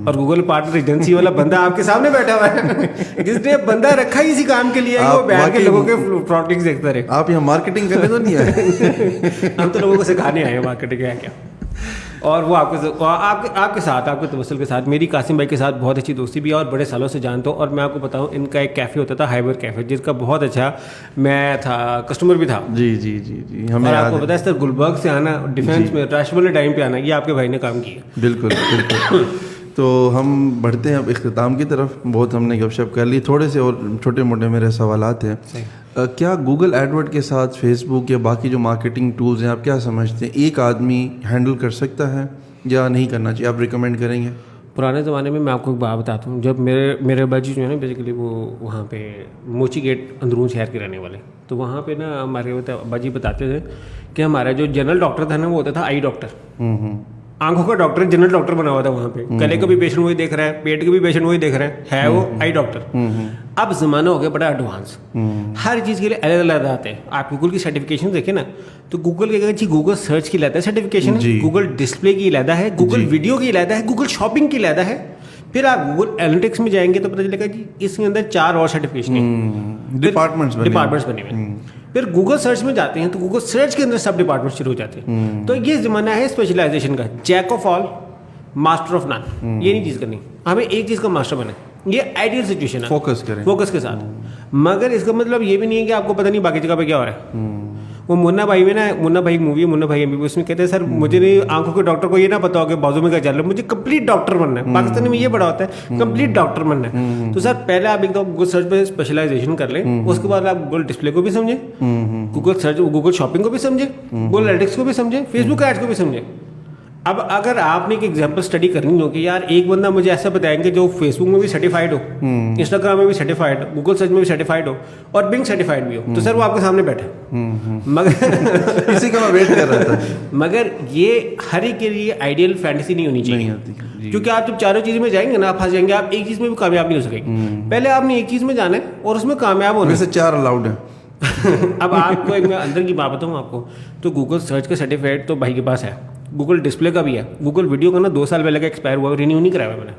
اور گوگل پارٹنر ایجنسی والا بندہ آپ کے سامنے بیٹھا ہوا ہے, جس نے بندہ رکھا ہی اسی کام کے لیے, وہ بیٹھ کے لوگوں کے پروڈکٹس دیکھتا رہے. آپ یہاں مارکیٹنگ کرنے تو نہیں آئے؟ ہم تو لوگوں کو سکھانے آئے ہیں مارکیٹنگ ہے کیا. اور وہ آپ کے ساتھ, آپ کے توسل کے ساتھ, میری قاسم بھائی کے ساتھ بہت اچھی دوستی بھی ہے اور بڑے سالوں سے جانتا ہوں. اور میں آپ کو بتاؤں, ان کا ایک کیفے ہوتا تھا ہائبر کیفے, جس کا بہت اچھا میں تھا, کسٹمر بھی تھا. جی ہمیں آپ کو پتا ہے سر, گلبرگ سے آنا, ڈیفینس میں رش والے ٹائم پہ آنا, یہ آپ کے بھائی نے کام کیا. بالکل. تو ہم بڑھتے ہیں اب اختتام کی طرف. بہت ہم نے گپ شپ کر لی, تھوڑے سے اور چھوٹے موٹے میرے سوالات ہیں. کیا گوگل ایڈورڈ کے ساتھ فیس بک یا باقی جو مارکیٹنگ ٹولز ہیں, آپ کیا سمجھتے ہیں ایک آدمی ہینڈل کر سکتا ہے یا نہیں کرنا چاہیے؟ آپ ریکمینڈ کریں گے؟ پرانے زمانے میں آپ کو ایک بات بتاتا ہوں, جب میرے ابا جی جو ہے نا بیسیکلی وہ وہاں پہ موچی گیٹ اندرون شہر کے رہنے والے, تو وہاں پہ نا ہمارے ابا جی بتاتے تھے کہ ہمارا جو جنرل ڈاکٹر تھا نا وہ ہوتا تھا آئی ڈاکٹر, آنکھوں کا ڈاکٹر, جنرل ڈاکٹر بنا ہوا تھا وہاں پہ. گلے کا بھی پیشنٹ وہی دیکھ رہا ہے, پیٹ کا بھی پیشنٹ وہی دیکھ رہا ہے وہ آئی ڈاکٹر. اب زمانہ ہو گیا بڑا ایڈوانس, ہر چیز کے لیے الگ الگ آتے ہیں. آپ گوگل کی سرٹیفکیشن دیکھیں نا, تو گوگل کے جی گوگل سرچ کی علیحدہ سرٹیفکیشن, گوگل ڈسپلے کی علیحدہ ہے, گوگل ویڈیو کی علیحدہ ہے, گوگل شاپنگ کی علیحدہ ہے. پھر آپ گوگل اینالیٹکس میں جائیں گے تو پتہ چلے گا جی اس کے اندر 4 اور سرٹیفکیشن ہیں, ڈپارٹمنٹس بنے ہوئے ہیں. پھر گوگل سرچ میں جاتے ہیں تو گوگل سرچ کے اندر سب ڈپارٹمنٹ شروع ہو جاتے ہیں. تو یہ زمانہ ہے اسپیشلائزیشن کا, Jack of all master of non. یہ نہیں چیز کرنی, ہمیں ایک چیز کا ماسٹر بنے. یہ آئیڈیل سچویشن ہے, فوکس کے ساتھ. مگر اس کا مطلب یہ بھی نہیں ہے کہ آپ کو پتہ نہیں باقی جگہ پہ کیا ہو رہا ہے. وہ منا بھائی میں نا, منا بھائی مووی ہے, منا بھائی اس میں کہتے ہیں سر مجھے نہیں آنکھوں کے ڈاکٹر کو یہ نہ پتا ہو کہ بازو میں کیا چل رہا ہے, مجھے کمپلیٹ ڈاکٹر بننا ہے. پاکستان میں یہ بڑا ہوتا ہے کمپلیٹ ڈاکٹر بننا ہے. تو سر پہلے آپ ایک دم گوگل سرچ پہ اسپیشلائزیشن کر لیں, اس کے بعد آپ گوگل ڈسپلے کو بھی سمجھیں, گوگل سرچ گوگل شاپنگ کو بھی سمجھیں, گوگل اینالیٹکس کو بھی سمجھیں, فیس بک ایڈس کو بھی سمجھیں. اب اگر آپ نے ایک ایگزامپل اسٹڈی کرنی ہو کہ یار ایک بندہ مجھے ایسا بتائیں گے جو فیس بک میں بھی سرٹیفائڈ ہو, انسٹاگرام میں بھی سرٹیفائڈ ہو, گوگل سرچ میں بھی سرٹیفائڈ ہو, اور بنگ سرٹیفائڈ بھی ہو, تو سر وہ آپ کے سامنے بیٹھے. مگر اسی کا میں ویٹ کر رہا تھا. مگر یہ ہر ایک کے لیے آئیڈیل فینٹیسی نہیں ہونی چاہیے, کیونکہ آپ جب چاروں چیزوں میں جائیں گے نا آپ پھنس جائیں گے, آپ ایک چیز میں بھی کامیاب نہیں ہو سکیں گے. پہلے آپ نے ایک چیز میں جانا ہے اور اس میں کامیاب ہونا ہے. ویسے 4 الاؤڈ ہیں. اب آپ کو ایک میں اندر کی بات بتاؤں آپ کو, تو گوگل سرچ کا سرٹیفائڈ تو بھائی کے پاس ہے, گوگل ڈسپلے کا بھی ہے, گوگل ویڈیو کا نا 2 سال پہلے کا ایکسپائر ہوا, رینیو نہیں کرایا میں نے.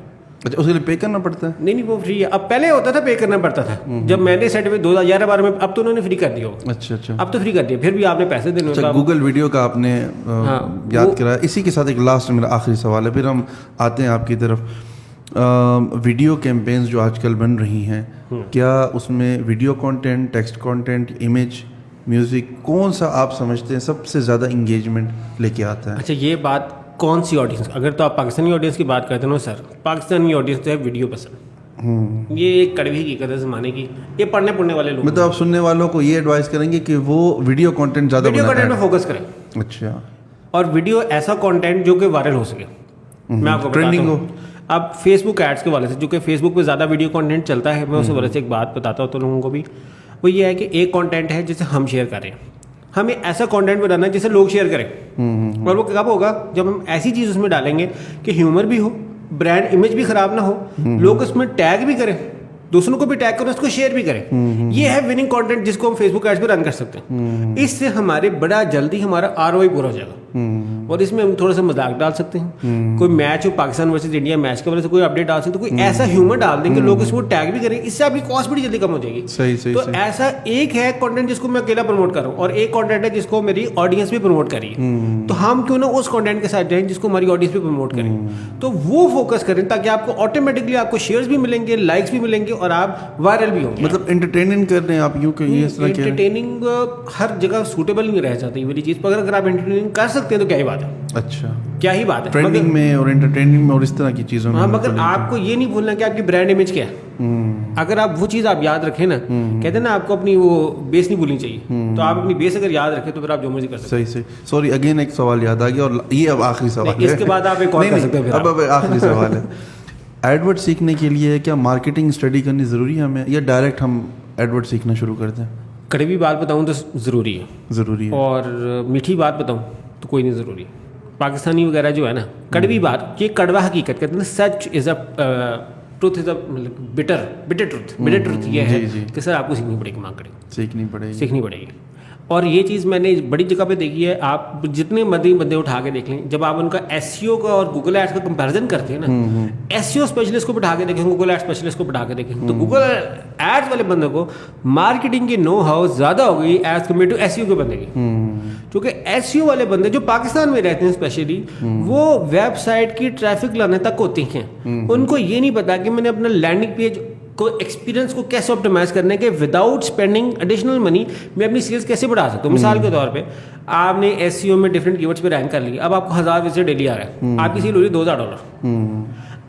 اچھا, اس کے لیے پے کرنا پڑتا ہے؟ نہیں وہ فری ہے. اب پہلے ہوتا تھا پے کرنا پڑتا تھا جب میں نے سرٹیفکیٹ 2011 میں, اب تو انہوں نے فری کر دیا. اچھا, اب تو فری کر دیا, پھر بھی آپ نے پیسے دینے. اچھا, گوگل ویڈیو کا آپ نے یاد کرایا. اسی کے ساتھ ایک لاسٹ میرا آخری سوال ہے, پھر ہم آتے ہیں آپ کی طرف. ویڈیو کیمپینز جو آج کل بن رہی ہیں, کیا اس میں video content, text content, image, music, کون سا آپ سمجھتے ہیں سب سے زیادہ انگیجمنٹ لے کے آتا ہے؟ اچھا, یہ بات کون سی آڈینس, اگر تو آپ پاکستانی آڈینس کی بات کرتے ہیں نا سر, پاکستانی آڈینس تو ہے ویڈیو پسند. یہ ایک کڑوی حقیقت ہے زمانے کی, یہ پڑھنے والے لوگ. مطلب آپ سننے والوں کو یہ ایڈوائز کریں گے کہ وہ ویڈیو کانٹینٹ زیادہ ویڈیو کانٹینٹ میں فوکس کریں. اچھا, اور ویڈیو ایسا کانٹینٹ جو کہ وائرل ہو سکے. میں آپ کو ٹرینڈنگ ہو. اب فیس بک ایڈس کے والے سے, جو کہ فیس بک پہ زیادہ ویڈیو کانٹینٹ چلتا ہے, میں اس والے سے ایک بات بتاتا ہوں تو لوگوں کو بھی, وہ یہ ہے کہ ایک کانٹینٹ ہے جسے ہم شیئر کریں, ہمیں ایسا کانٹینٹ بنانا ہے جسے لوگ شیئر کریں. اور وہ کب ہوگا, جب ہم ایسی چیز اس میں ڈالیں گے کہ ہیومر بھی ہو, برانڈ امیج بھی خراب نہ ہو, لوگ اس میں ٹیگ بھی کریں, دوسروں کو بھی ٹیگ کریں, اس کو شیئر بھی کریں. یہ ہے وننگ کنٹینٹ جس کو ہم فیس بک ایڈز پہ رن کر سکتے ہیں. اس سے ہمارے بڑا جلدی ہمارا ROI پورا ہو جائے گا. اور اس میں ہم تھوڑا سا مذاق ڈال سکتے ہیں, کوئی میچ ہو پاکستان ورسز انڈیا میچ کے وجہ سے کوئی اپڈیٹ ڈال سکتے ہیں, کوئی ایسا ہیومر ڈال دیں کہ لوگ اس کو ٹیگ بھی کریں. اس سے آپ کی کاسٹ بڑی جلدی کم ہو جائے گی. تو ایسا ایک ہے کنٹینٹ جس کو میں اکیلا پروموٹ کر رہا ہوں, اور ایک کنٹینٹ ہے جس کو میری آڈینس بھی پروموٹ کر رہی ہے. تو ہم کیوں نہ اس کنٹینٹ کے ساتھ جائیں جس کو ہماری آڈینس بھی پروموٹ کریں. تو وہ فوکس کریں تاکہ آپ کو آٹومیٹکلی آپ کو شیئرز بھی ملیں گے, لائکس بھی ملیں گے, اور آپ وائرل بھی ہوں گے. مطلب انٹرٹیننگ کر رہے ہیں آپ یوں کہ یہ اس طرح کیا انٹرٹیننگ ہر جگہ سوٹیبل نہیں رہ جاتی میری چیز پر. اگر آپ انٹرٹیننگ کر سکتے ہیں تو کیا ہی بات ہے. اچھا, کیا ہی بات ہے ٹرینڈنگ میں اور انٹرٹیننگ میں اور اس طرح کی چیزوں میں. ہاں, مگر آپ کو یہ نہیں بھولنا کہ آپ کی برانڈ امیج کیا ہے. اگر آپ وہ چیز آپ یاد رکھیں نا, کہتے ہیں نا آپ کو اپنی وہ بیس نہیں بھولنی چاہیے, تو آپ اپنی بیس اگر یاد رکھیں تو پھر آپ جو مرضی کر سکتے ہیں. صحیح. سوری اگین ایک سوال یاد آ گیا, اور یہ اب آخری سوال ہے, اس کے بعد آپ ایک اور کر سکتے ہیں. اب آخری سوال ہے, ایڈورڈ سیکھنے کے لیے کیا مارکیٹنگ اسٹڈی کرنی ضروری ہے ہمیں, یا ڈائریکٹ ہم ایڈورڈ سیکھنا شروع کر دیں؟ کڑوی بات بتاؤں تو ضروری ہے, اور میٹھی بات بتاؤں تو کوئی نہیں ضروری. پاکستانی وغیرہ جو ہے نا, کڑوی بات, یہ کڑوا حقیقت کہتے ہیں نا, سچ is a truth is a bitter truth. یہ ہے کہ سر آپ کو سیکھنی پڑے گی, سیکھنی پڑے گی. اور یہ چیز میں نے بڑی جگہ پہ دیکھی ہے. آپ جتنے بندے اٹھا کے دیکھ لیں, جب آپ ان کا SEO کا اور گوگل ایڈس کا کمپیریزن کرتے ہیں نا, SEO اسپیشلسٹ کو بٹھا کے دیکھیں, گوگل ایڈ اسپیشلسٹ کو بٹھا کے دیکھیں, تو گوگل ایڈس والے بندے کو مارکیٹنگ کی نو ہاؤ زیادہ ہو گئی ایز کمپیئر ٹو SEO کے بندے کی. کیونکہ SEO والے بندے جو پاکستان میں رہتے ہیں اسپیشلی, وہ ویب سائٹ کی ٹریفک لانے تک ہوتے ہیں. ان کو یہ نہیں پتا کہ میں نے اپنا لینڈنگ پیج کو ایکسپیرینس کو کیسے آپٹیمائز کرنے کے وداؤٹ اسپینڈنگ ایڈیشنل منی میں اپنی سیلز کیسے بڑھا سکتا ہوں. مثال کے طور پہ آپ نے SEO میں ڈفرینٹ کیورڈز پہ رینک کر لی, اب آپ کو 1000 وزٹ ڈیلی آ رہا ہے, آپ کی سیل ہو رہی ہے $2000.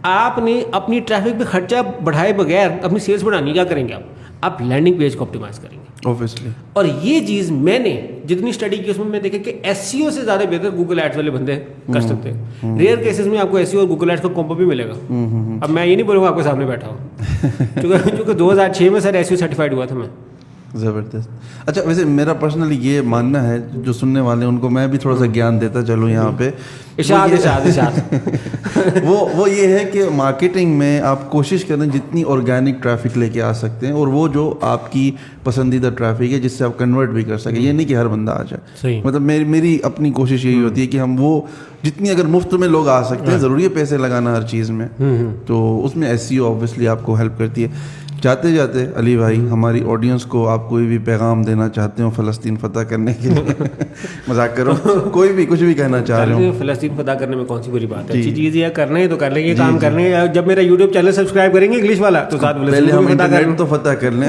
آپ نے اپنی ٹریفک پہ خرچہ بڑھائے بغیر اپنی سیلز بڑھانی, کیا کریں گے آپ لینڈنگ پیج کو آپٹیمائز کریں گے اوبویسلی. اور یہ چیز میں نے جتنی اسٹڈی کی اس میں دیکھا کہ SEO سے زیادہ بہتر گوگل ایڈس والے بندے کر سکتے ہیں. ریئر کیسز میں آپ کو SEO اور گوگل ایڈس کا کومبو بھی ملے گا. اب میں یہ نہیں بولوں گا آپ کے سامنے بیٹھا ہوں, کیونکہ 2006 میں سر SEO سرٹیفائڈ ہوا تھا میں. زبردست. اچھا, ویسے میرا پرسنلی یہ ماننا ہے, جو سننے والے ہیں ان کو میں بھی تھوڑا سا گیان دیتا چلوں یہاں پہ, وہ یہ ہے کہ مارکیٹنگ میں آپ کوشش کریں جتنی آرگینک ٹریفک لے کے آ سکتے ہیں, اور وہ جو آپ کی پسندیدہ ٹریفک ہے جس سے آپ کنورٹ بھی کر سکیں. یہ نہیں کہ ہر بندہ آ جائے, مطلب میری اپنی کوشش یہی ہوتی ہے کہ ہم وہ جتنی اگر مفت میں لوگ آ سکتے ہیں, ضروری ہے پیسے لگانا ہر چیز میں, تو اس میں SEO اوبویسلی آپ کو ہیلپ کرتی ہے. جاتے جاتے علی بھائی, ہماری آڈینس کو آپ کوئی بھی پیغام دینا چاہتے ہو فلسطین فتح کرنے کے لیے؟ مذاق کرو, کوئی بھی کچھ بھی کہنا چاہ رہے ہو. فلسطین فتح کرنے میں کون سی بری بات ہے, اچھی چیز یہ کرنا ہے تو کر لیں گے, کام کرنے ہیں. جب میرا یوٹیوب چینل سبسکرائب کریں گے انگلش والا, تو ساتھ فلسطین تو فتح کر لیں,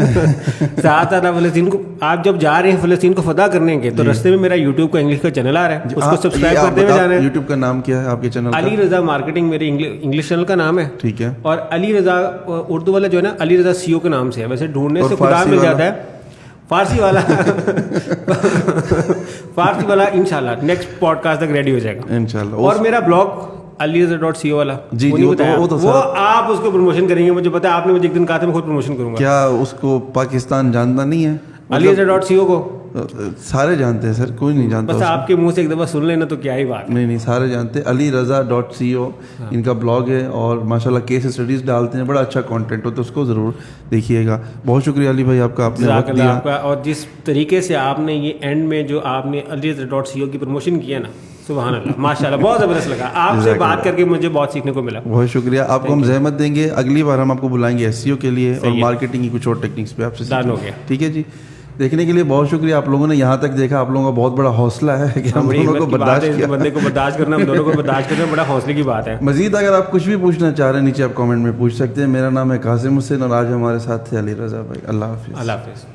ساتھ فلسطین کو. آپ جب جا رہے ہیں فلسطین کو فتح کرنے کے, تو رستے میں میرا یوٹیوب کا انگلش کا چینل آ رہا ہے, اس کو سبسکرائب کرتے ہوئے جانا ہے. یوٹیوب کا نام کیا ہے آپ کے چینل؟ علی رضا مارکیٹنگ میرے انگلش چینل کا نام ہے, ٹھیک ہے. اور علی رضا اردو والا جو ہے نا, علی رضا SEO کے نام سے ہے. ویسے ڈھونڈنے سے خدا مل جاتا ہے. فارسی والا انشاءاللہ نیکسٹ پوڈ کاسٹ تک ریڈی ہو جائے گا انشاءاللہ. اور میرا بلاگ علیرضا.co والا, جی وہ آپ اس کو پروموشن کریں گے, مجھے پتا ہے آپ نے مجھے ایک دن کہا تھا میں خود پروموشن کروں گا. کیا اس کو پاکستان جانتا نہیں ہے؟ علیرضا.co کو سارے جانتے ہیں سر, کوئی نہیں جانتا. بس آپ کے منہ سے ایک دفعہ سن لینا تو کیا ہی بات. نہیں سارے جانتے ہیں. علیرضا.co ان کا بلاگ ہے, اور ماشاءاللہ کیس اسٹڈیز ڈالتے ہیں, بڑا اچھا کانٹینٹ ہوتا ہے, اس کو ضرور دیکھیے گا. بہت شکریہ علی بھائی آپ کا, آپ نے وقت دیا. اور جس طریقے سے آپ نے یہ اینڈ میں جو آپ نے علیرضا.co کی پروموشن کیا نا, سبحان اللہ, ماشاءاللہ بہت زبردست لگا. آپ سے بات کر کے مجھے بہت سیکھنے کو ملا. بہت شکریہ. آپ کو ہم زحمت دیں گے, اگلی بار ہم آپ کو بلائیں گے SEO کے لیے, اور مارکیٹنگ کی کچھ اور ٹیکنکس پہ آپ سے ڈن ہو گیا. ٹھیک ہے جی. دیکھنے کے لیے بہت شکریہ. آپ لوگوں نے یہاں تک دیکھا, آپ لوگوں کا بہت بڑا حوصلہ ہے کہ ہم دونوں کو برداشت کیا. بندے کو برداشت کرنا, ہم دونوں کو برداشت کرنا بڑا حوصلے کی بات ہے. مزید اگر آپ کچھ بھی پوچھنا چاہ رہے ہیں نیچے آپ کامنٹ میں پوچھ سکتے ہیں. میرا نام ہے قاسم حسین, اور آج ہمارے ساتھ تھے علیرضا بھائی. اللہ حافظ. اللہ حافظ.